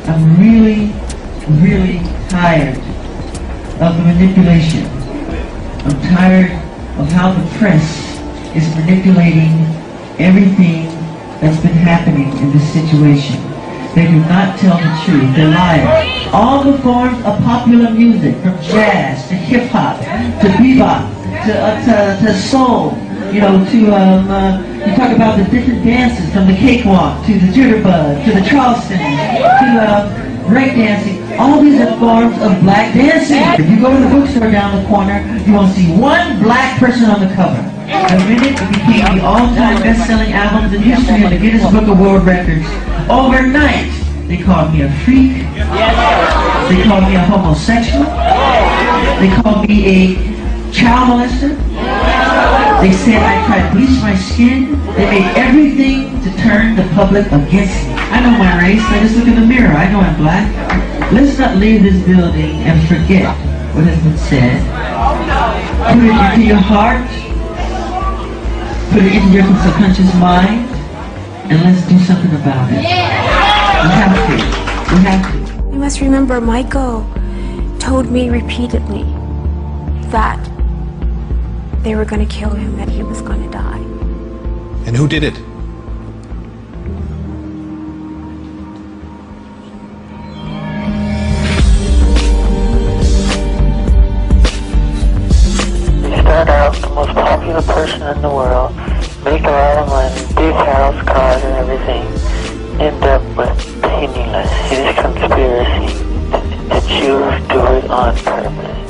I'm really, really tired of the manipulation. I'm tired of how the press is manipulating everything that's been happening in this situation. They do not tell the truth. They lie. All the forms of popular music, from jazz to hip-hop to bebop to soul, you know, to you talk about the different dances, from the cakewalk to the jitterbug to the Charleston to breakdancing. All these are forms of black dancing. If you go to the bookstore down the corner, you won't see one black person on the cover. The minute it became the all-time best-selling albums in history of the Guinness Book of World Records, overnight they called me a freak. They called me a homosexual. They called me a child molester. They said I tried to bleach my skin. They made everything to turn the public against me. I know my race. I just look in the mirror. I know I'm black. Let's not leave this building and forget what has been said. Put it into your heart. put it into your subconscious mind, and let's do something about it. We have to. We have to. You must remember, Michael told me repeatedly that they were going to kill him, that he was going to die. And who did it? They start out the most popular person in the world, make a lot of money, big house, cars, and everything, end up with penniless, his conspiracy to choose do it on purpose.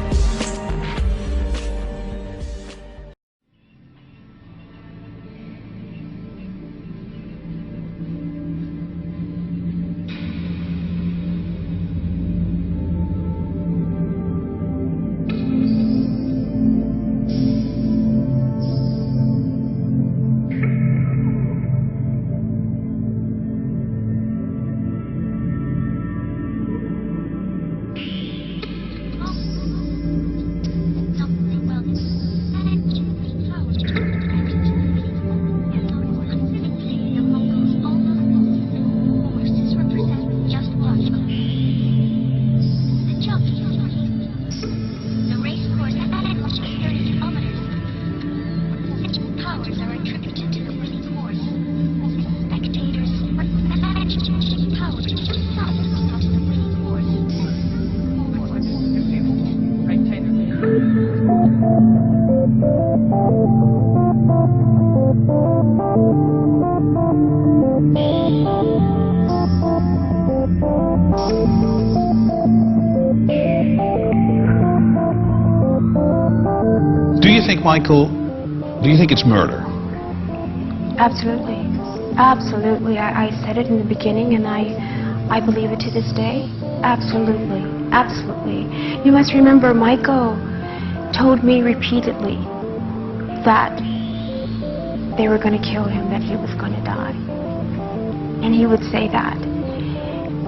Do you think, Michael, do you think it's murder? Absolutely. Absolutely. I said it in the beginning, and I believe it to this day. Absolutely. Absolutely. You must remember, Michael told me repeatedly that they were going to kill him, that he was going to die. And he would say that.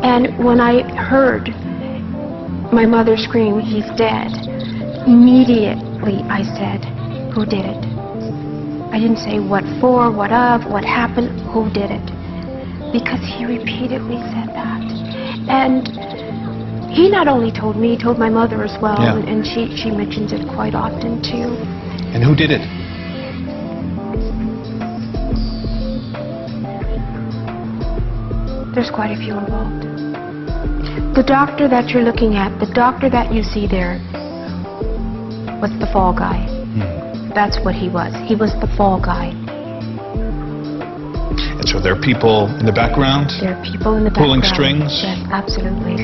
And when I heard my mother scream, "He's dead," immediately I said, "Who did it?" I didn't say what for, what of, what happened, who did it. Because he repeatedly said that. And he not only told me, he told my mother as well, Yeah. and she mentions it quite often too. And who did it? There's quite a few involved. The doctor that you're looking at, the doctor that you see there, was the fall guy. That's what he was. He was the fall guy. And so there are people in the background? There are people in the pulling background. strings? Yes, absolutely.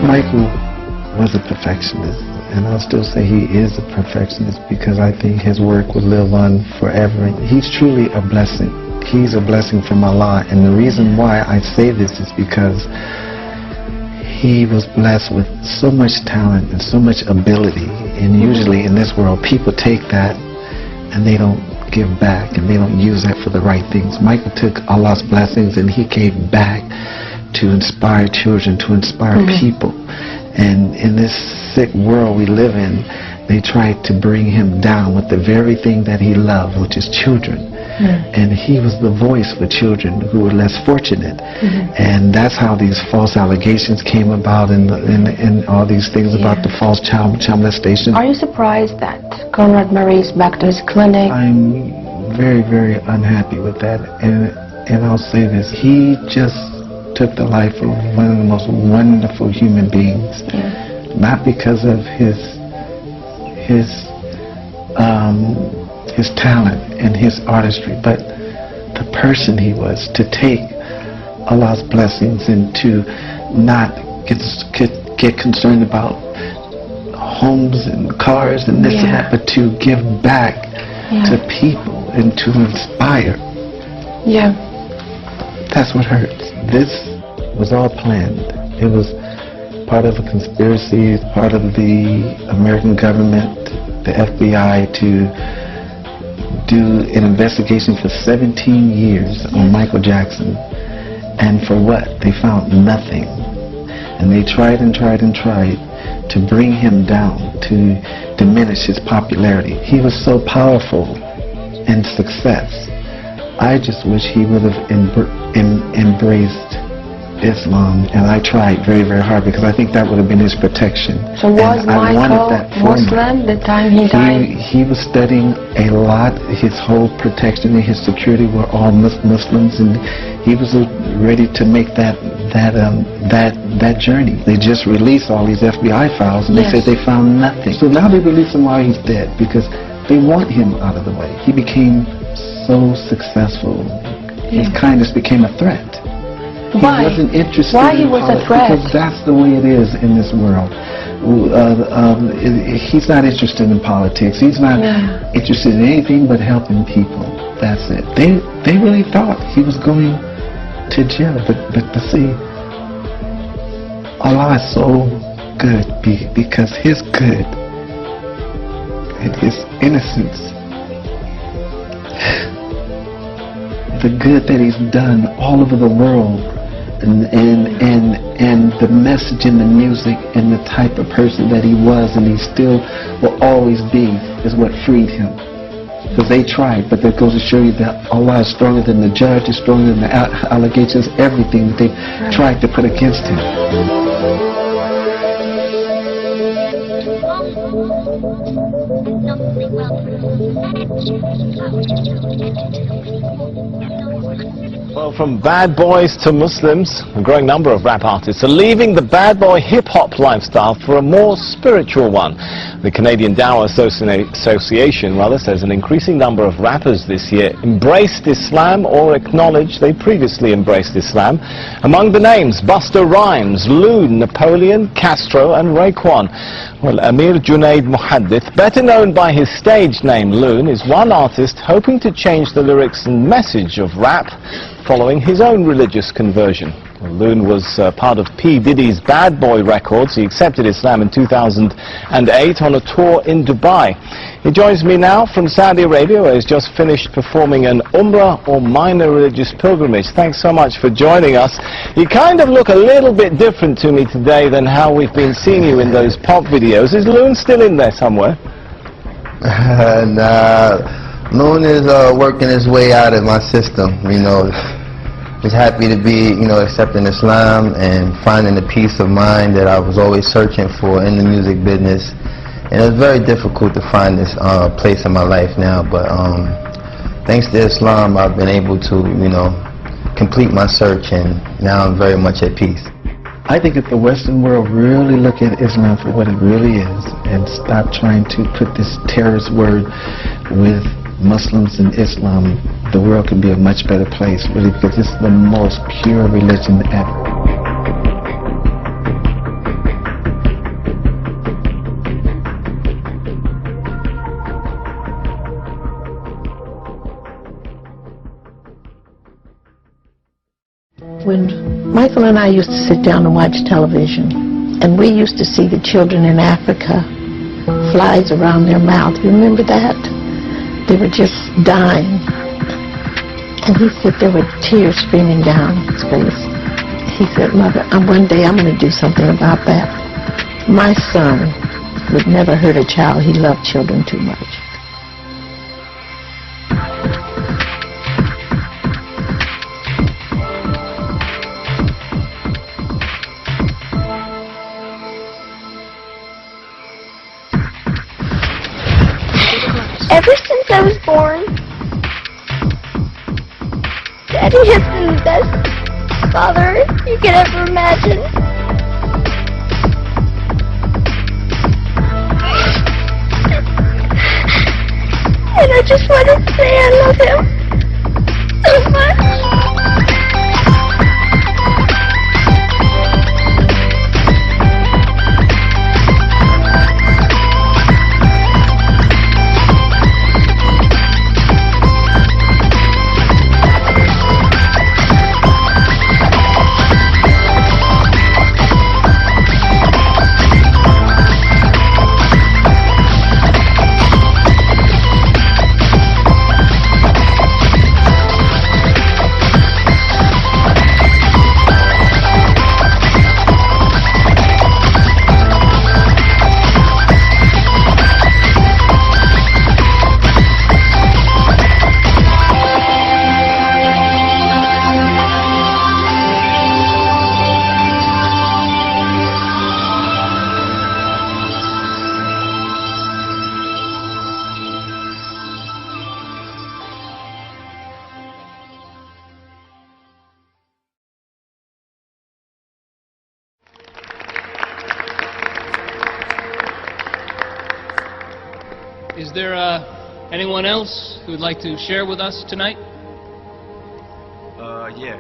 Michael was a perfectionist, and I'll still say he is a perfectionist because I think his work will live on forever. He's truly a blessing. He's a blessing from Allah, and the reason why I say this is because he was blessed with so much talent and so much ability, and usually in this world people take that and they don't give back and they don't use that for the right things. Michael took Allah's blessings and he gave back to inspire children, to inspire people. And in this sick world we live in, they tried to bring him down with the very thing that he loved, which is children. And he was the voice for children who were less fortunate. And that's how these false allegations came about, and all these things about the false child molestation. Are you surprised that Conrad Murray's back to his clinic? I'm very, very unhappy with that. And I'll say this, he just took the life of one of the most wonderful human beings. Not because of his talent and his artistry, but the person he was, to take Allah's blessings and to not get concerned about homes and cars and this and that, but to give back to people and to inspire. That's what hurts. This was all planned. It was part of a conspiracy, part of the American government, the FBI, to do an investigation for 17 years on Michael Jackson. And for what? They found nothing. And they tried and tried and tried to bring him down, to diminish his popularity. He was so powerful and success. I just wish he would have embraced Islam, and I tried very, very hard, because I think that would have been his protection. So was Michael Muslim the time he died? He was studying a lot. His whole protection and his security were all Muslims, and he was ready to make that journey. They just released all these FBI files, and they said they found nothing. So now they release him while he's dead, because they want him out of the way. He became so successful. His kindness became a threat. Why? He wasn't interested Why in he was a politics, threat? because that's the way it is in this world. He's not interested in politics. He's not interested in anything but helping people. That's it. They really thought he was going to jail, but to see, Allah is so good, because His good and His innocence, the good that He's done all over the world, and the message in the music and the type of person that he was and he still will always be, is what freed him. Because they tried, but that goes to show you that Allah is stronger than the judge, is stronger than the allegations, everything that they tried to put against him. Well, from bad boys to Muslims, a growing number of rap artists are leaving the bad boy hip-hop lifestyle for a more spiritual one. The Canadian Dawah Association says an increasing number of rappers this year embraced Islam or acknowledged they previously embraced Islam. Among the names, Busta Rhymes, Loon, Napoleon, Castro and Raekwon. Well, Amir Junaid Muhaddith, better known by his stage name Loon, is one artist hoping to change the lyrics and message of rap following his own religious conversion. Well, Loon was part of P. Diddy's Bad Boy Records. He accepted Islam in 2008 on a tour in Dubai. He joins me now from Saudi Arabia, where he's just finished performing an Umrah or minor religious pilgrimage. Thanks so much for joining us. You kind of look a little bit different to me today than how we've been seeing you in those pop videos. Is Loon still in there somewhere? Nah, Loon is working his way out of my system, you know. Just happy to be, accepting Islam and finding the peace of mind that I was always searching for in the music business. And it's very difficult to find this place in my life now, but thanks to Islam, I've been able to, complete my search, and now I'm very much at peace. I think if the Western world really look at Islam for what it really is and stop trying to put this terrorist word with Muslims and Islam, the world could be a much better place, really, because it's the most pure religion ever. When Michael and I used to sit down and watch television, and we used to see the children in Africa, flies around their mouth. You remember that? They were just dying. And he said there were tears streaming down his face. He said, Mother, one day I'm going to do something about that. My son would never hurt a child. He loved children too much. And he has been the best father you could ever imagine. And I just wanted to say I love him so much. Is there anyone else who would like to share with us tonight? Yeah.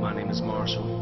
My name is Marshall.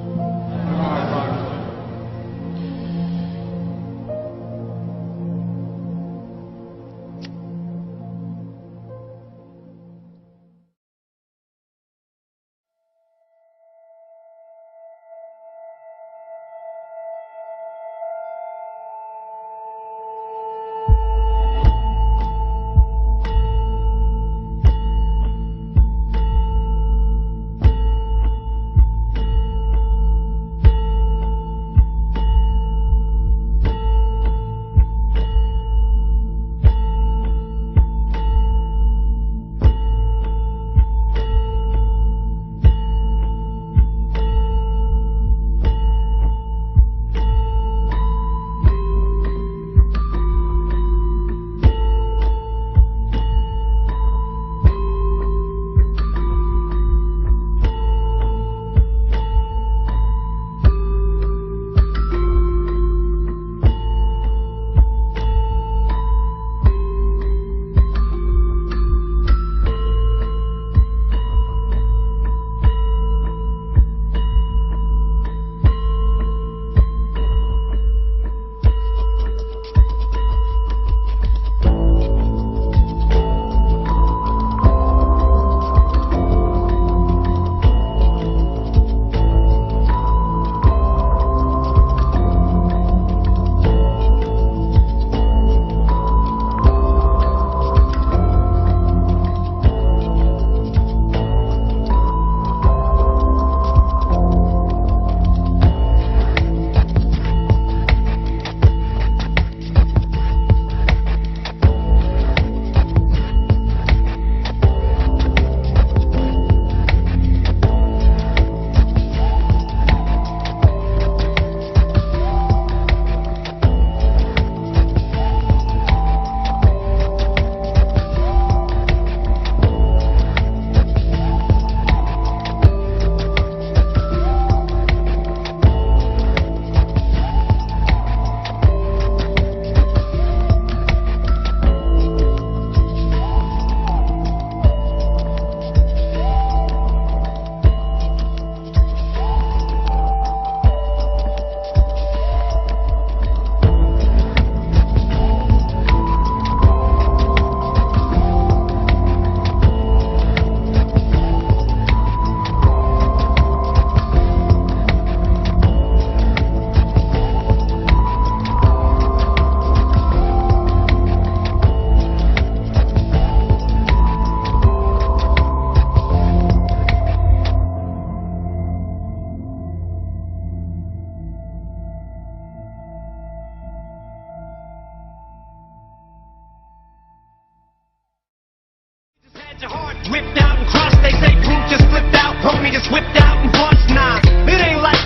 Your heart whipped out and crushed. They say fruit just flipped out. Homie just whipped out and bust. Nah, it ain't like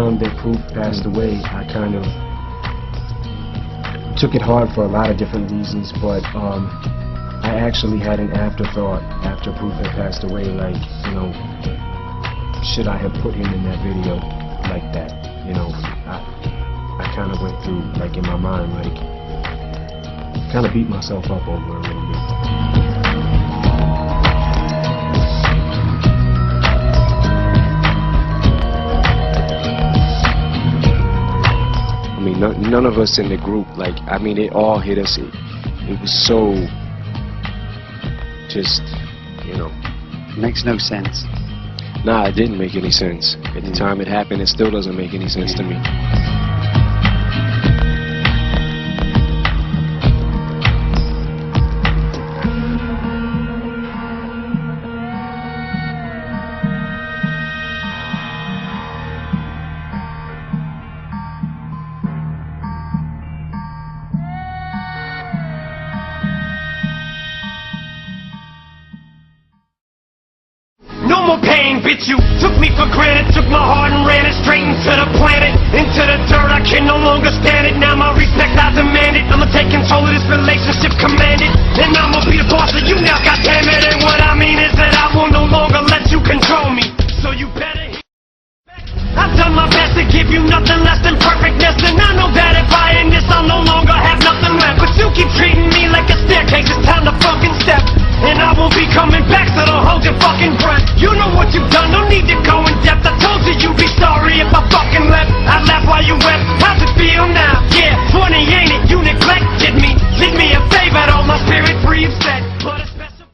time that Proof passed away, I kind of took it hard for a lot of different reasons, but I actually had an afterthought after Proof had passed away, like, you know, should I have put him in that video like that? You know, I kind of went through, like, in my mind, like, kind of beat myself up over it a little bit. I mean, none of us in the group, like, I mean, it all hit us. It was so, just, you know. Makes no sense. Nah, it didn't make any sense. At the time it happened, it still doesn't make any sense to me. No more pain, bitch, you took me for granted. Took my heart and ran it straight into the planet. Into the dirt, I can no longer stand it. Now my respect, I demand it. I'ma take control of this relationship, command it. And I'ma be the boss of you now, goddammit. And what I mean is that I will no longer let you control me. So you better hit back. I've done my best to give you nothing less than perfectness. And I know that if I end this, I'll no longer have nothing left. But you keep treating me like a staircase, it's time to fucking step. And I won't be coming back, so don't hold your fucking breath. You know what you've done, no need to go in depth. I told you you'd be sorry if I fucking left. I laughed while you wept, how's it feel now? Yeah, funny ain't it, you neglected me. Did me a favor, all my spirit free, you said. But a special...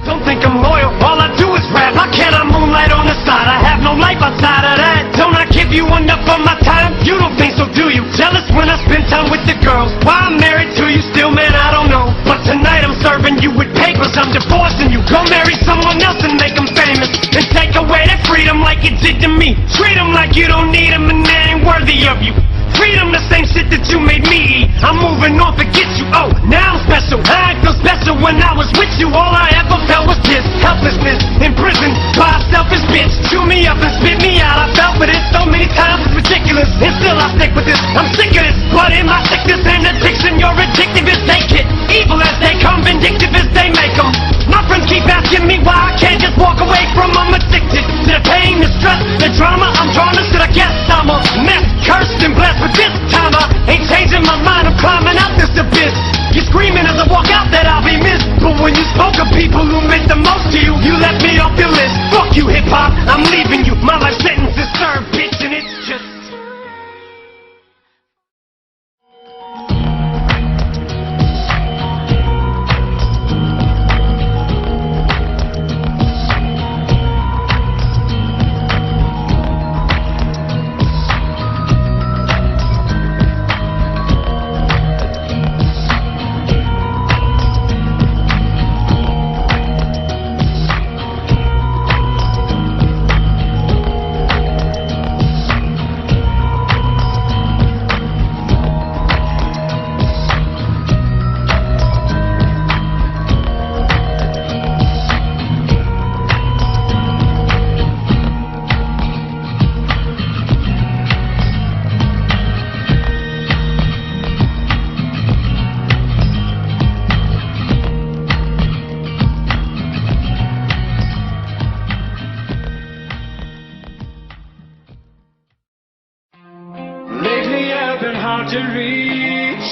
Don't think I'm loyal, all I do is rap. How can I moonlight on the side? I have no life outside of that. Don't I give you enough of my time? You don't think so, do you? Jealous when I spend time with the girls. Why I'm married to you still, man, I don't know. But tonight I'm serving you with papers, I'm divorcing you. Go marry someone else and make them famous. And take away that freedom like it did to me. Treat them like you don't need them and they ain't worthy of you. Treat them the same shit that you made me eat. I'm moving on, forget you. Oh, now I'm special. I ain't feel special when I was with you. All I ever felt was this helplessness. In prison by a selfish bitch. Chew me up and spit me out. I felt for this so many times, it's ridiculous. And still I stick with this. I'm sick of this. But in my sickness and addiction, you're addictive as they get. Evil as they come, vindictive as they make them. My friends keep asking me why I can't just walk away from them. Addicted to the pain, the stress, the drama. I'm drawn to I guess I'm a mess. Cursed and blessed, but this time I ain't changing my mind. I'm climbing out this abyss. You're screaming as I walk out that I'll be missed. But when you spoke of people who meant the most to you, you left me off your list. Fuck you, hip-hop, I'm leaving you. My life sentence is served, bitch, and it's just... hard to reach.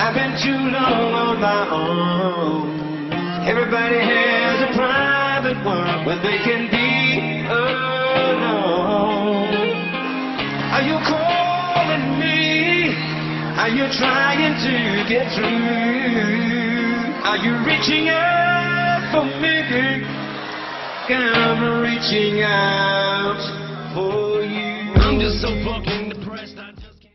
I've been too long on my own. Everybody has a private world where they can be alone. Are you calling me? Are you trying to get through? Are you reaching out for me? I'm reaching out for you. I'm just so fucking depressed. I just can't.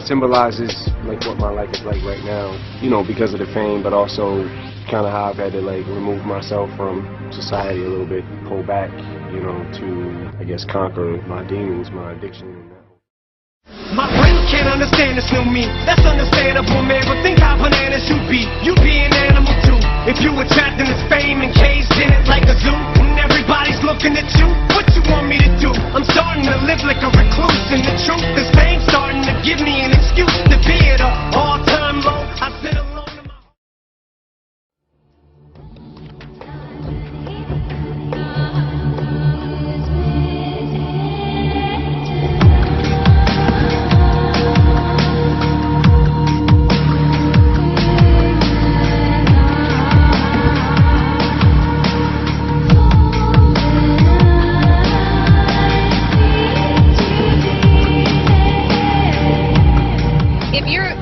symbolizes like what my life is like right now, you know, because of the fame, but also kind of how I've had to like remove myself from society a little bit, pull back, you know, to, I guess, conquer my demons, my addiction. My friends can't understand this new me. That's understandable, man, but think how bananas you be. You be an animal too. If you were trapped in this fame and caged in it like a zoo, and everybody's looking at you, what you want me to do? I'm starting to live like a recluse, and the truth is fame starting to give me an excuse to be at an all-time low. I sit alone.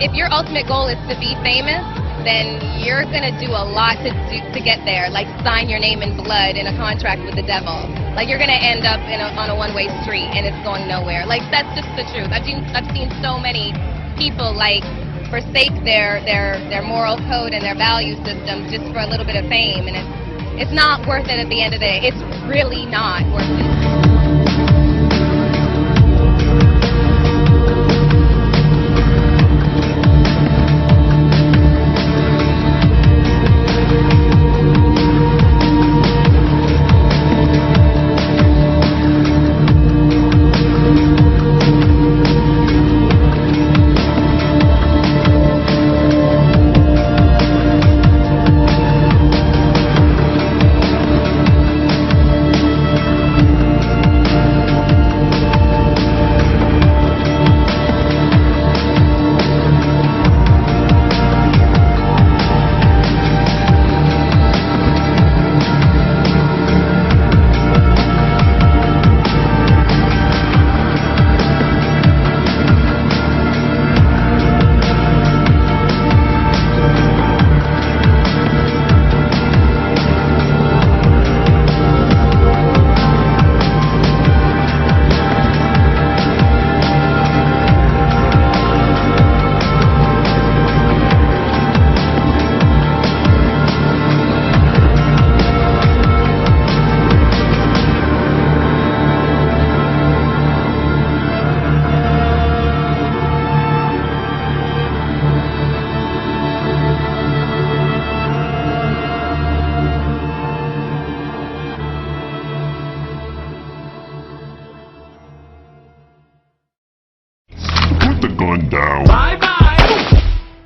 If your ultimate goal is to be famous, then you're going to do a lot to get there, like sign your name in blood in a contract with the devil. Like you're going to end up on a one-way street and it's going nowhere. Like that's just the truth. I've seen so many people like forsake their moral code and their value system just for a little bit of fame, and it's not worth it at the end of the day. It's really not worth it.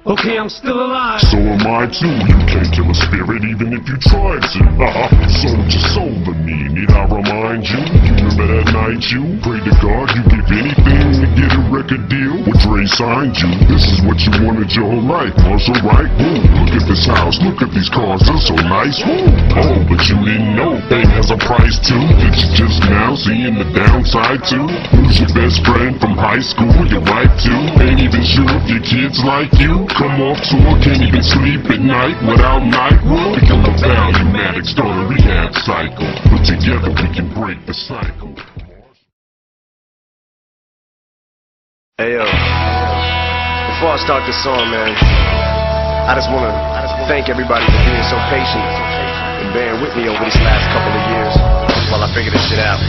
Okay, I'm still alive. So am I too. You can't kill a spirit even if you tried to. Sold your soul to me. Need I remind you? You remember that night you prayed to God you give anything to get a record deal? With Dre signed you. This is what you wanted your whole life. Also right? Ooh, look at this house. Look at these cars. They're so nice. Ooh. Oh, but you didn't know fame has a price too. Did you just now seeing the downside too? Lose your best friend from high school. Your wife too. Ain't even sure if your kids like you. Come off tour, can't even sleep at night without night wood. Become a value addict, start a rehab cycle. But together we can break the cycle. Hey yo, before I start this song, man, I just wanna thank everybody for being so patient and bearing with me over these last couple of years while I figure this shit out.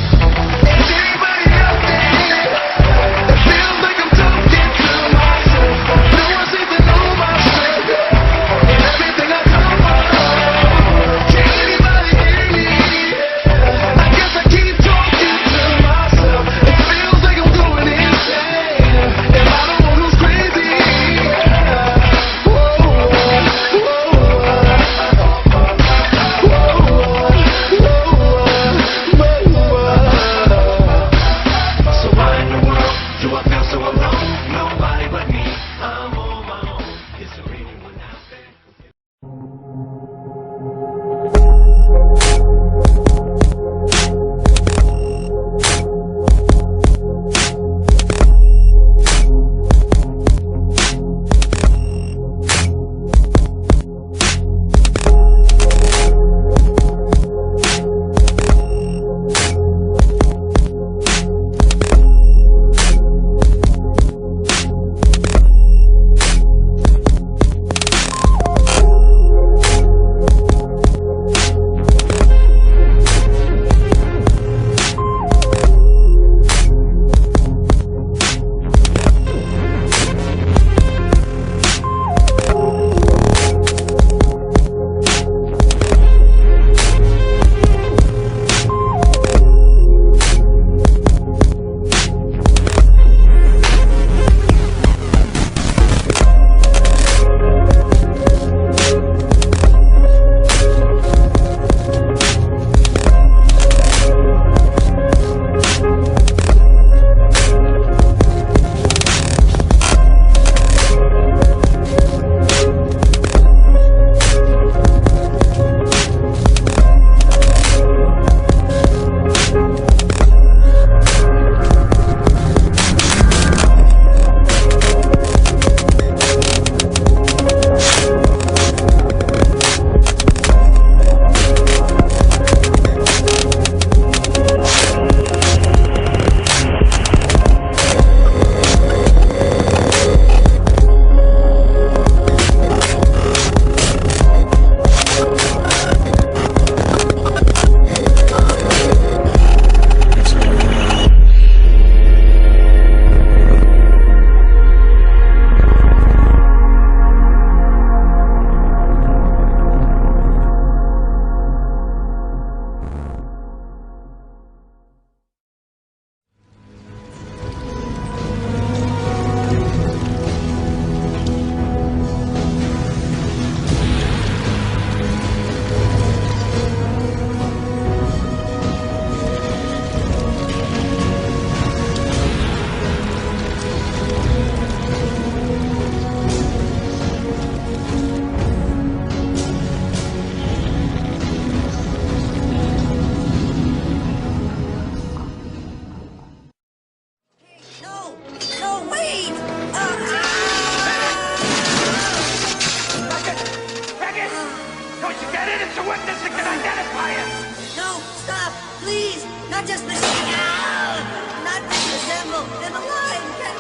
not just the signal, not just the symbol. I'm alive, can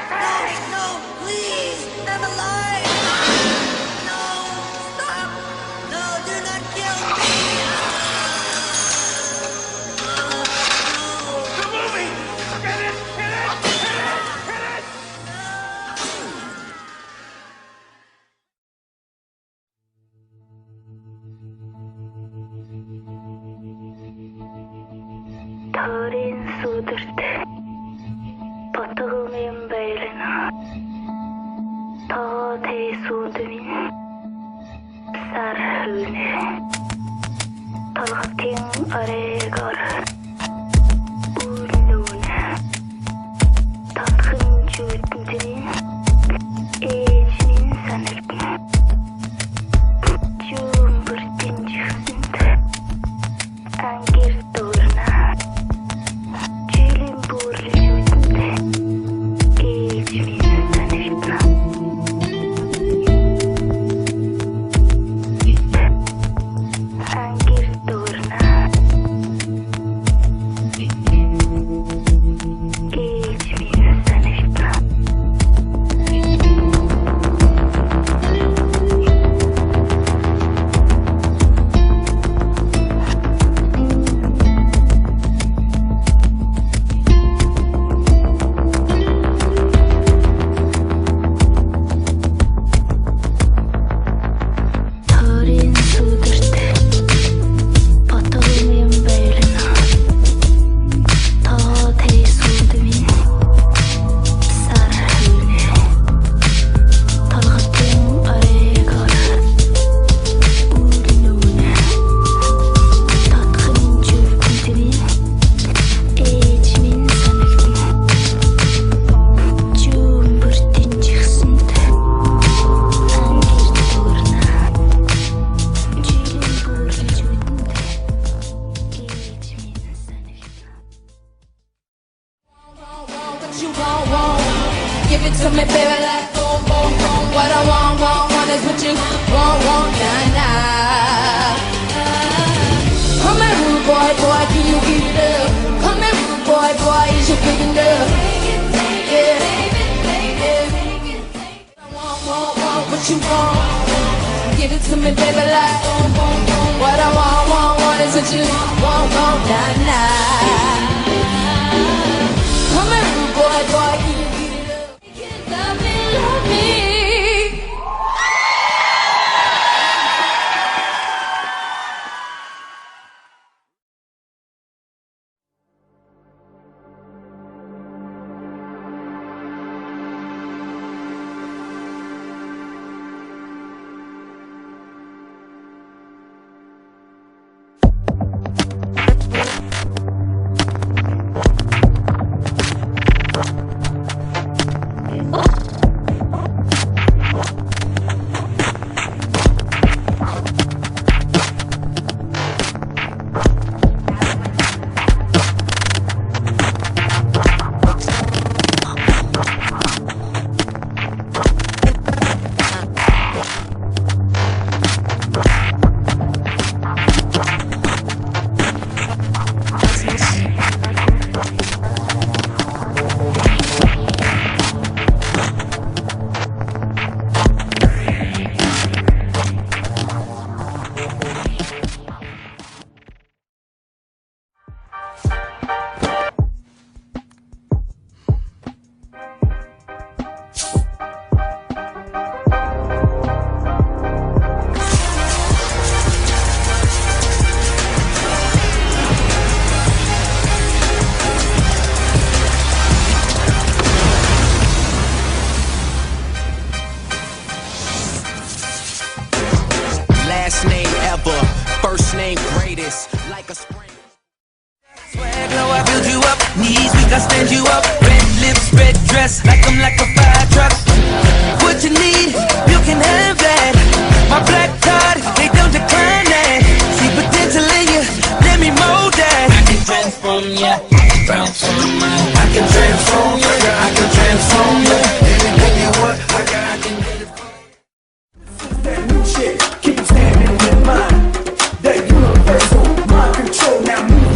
die. No, please, I'm alive. No, stop. No, do not kill me. The movie! Get it! Hit it! Hit it! Hit it! Tor인 sudurte Потогымен байлана Тоо тей судмин Сар хүнэ Толготын арэгор Үлнүүнэ Татхын жүйтмдэн Эжмин санагдна Жүүн бүртэн жихсэнд Ангир дурна Жилин бүрли жүйтмдэ Эжмин санагдна Ангир дурна Эжмин санагдна Torин sudurte Потогымен байлана Тоо тей судмин Сар хүнэ Толготын арэгор Үлнүүнэ Татхын жүйтмдэн Эжмин санагдна Жүүн бүртэн жихсэнд Ангир дурна Жилин бүрли жүйтмдэ Эжмин санагдна What you want. Give it to me, baby, like boom, boom, boom. What I want is what you want, nah, nah. Come here, rude boy, can you get it up? Come here, rude boy, is you big enough? Yeah, want, what you want. Give it to me, baby, like boom, boom, boom. What I want is what you want, nah, nah. Come here, rude boy, can you get it up? Love me, love me. First name greatest, like a spring. Swag low, I build you up. Knees weak, I stand you up. Red lips, red dress, like I'm like a fire truck. What you need, you can have that. My black card, they don't decline that. See potential in you, let me mold that. I can transform ya, bounce on your mind. I can transform ya, I can transform ya. Anything you want, I can get it. That new shit, keep standing in mind. That universal mind control, now move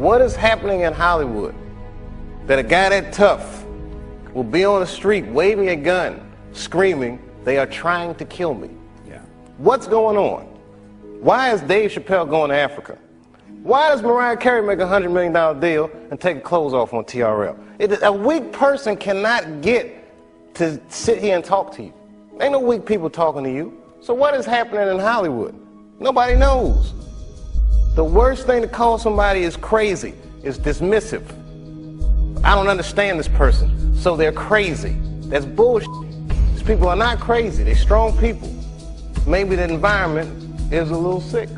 What is happening in Hollywood that a guy that tough will be on the street waving a gun, screaming, "They are trying to kill me"? Yeah. What's going on? Why is Dave Chappelle going to Africa? Why does Mariah Carey make a $100 million deal and take her clothes off on TRL? A weak person cannot get to sit here and talk to you. Ain't no weak people talking to you. So what is happening in Hollywood? Nobody knows. The worst thing to call somebody is crazy, is dismissive. I don't understand this person, so they're crazy. That's bullshit. These people are not crazy. They're strong people. Maybe the environment is a little sick.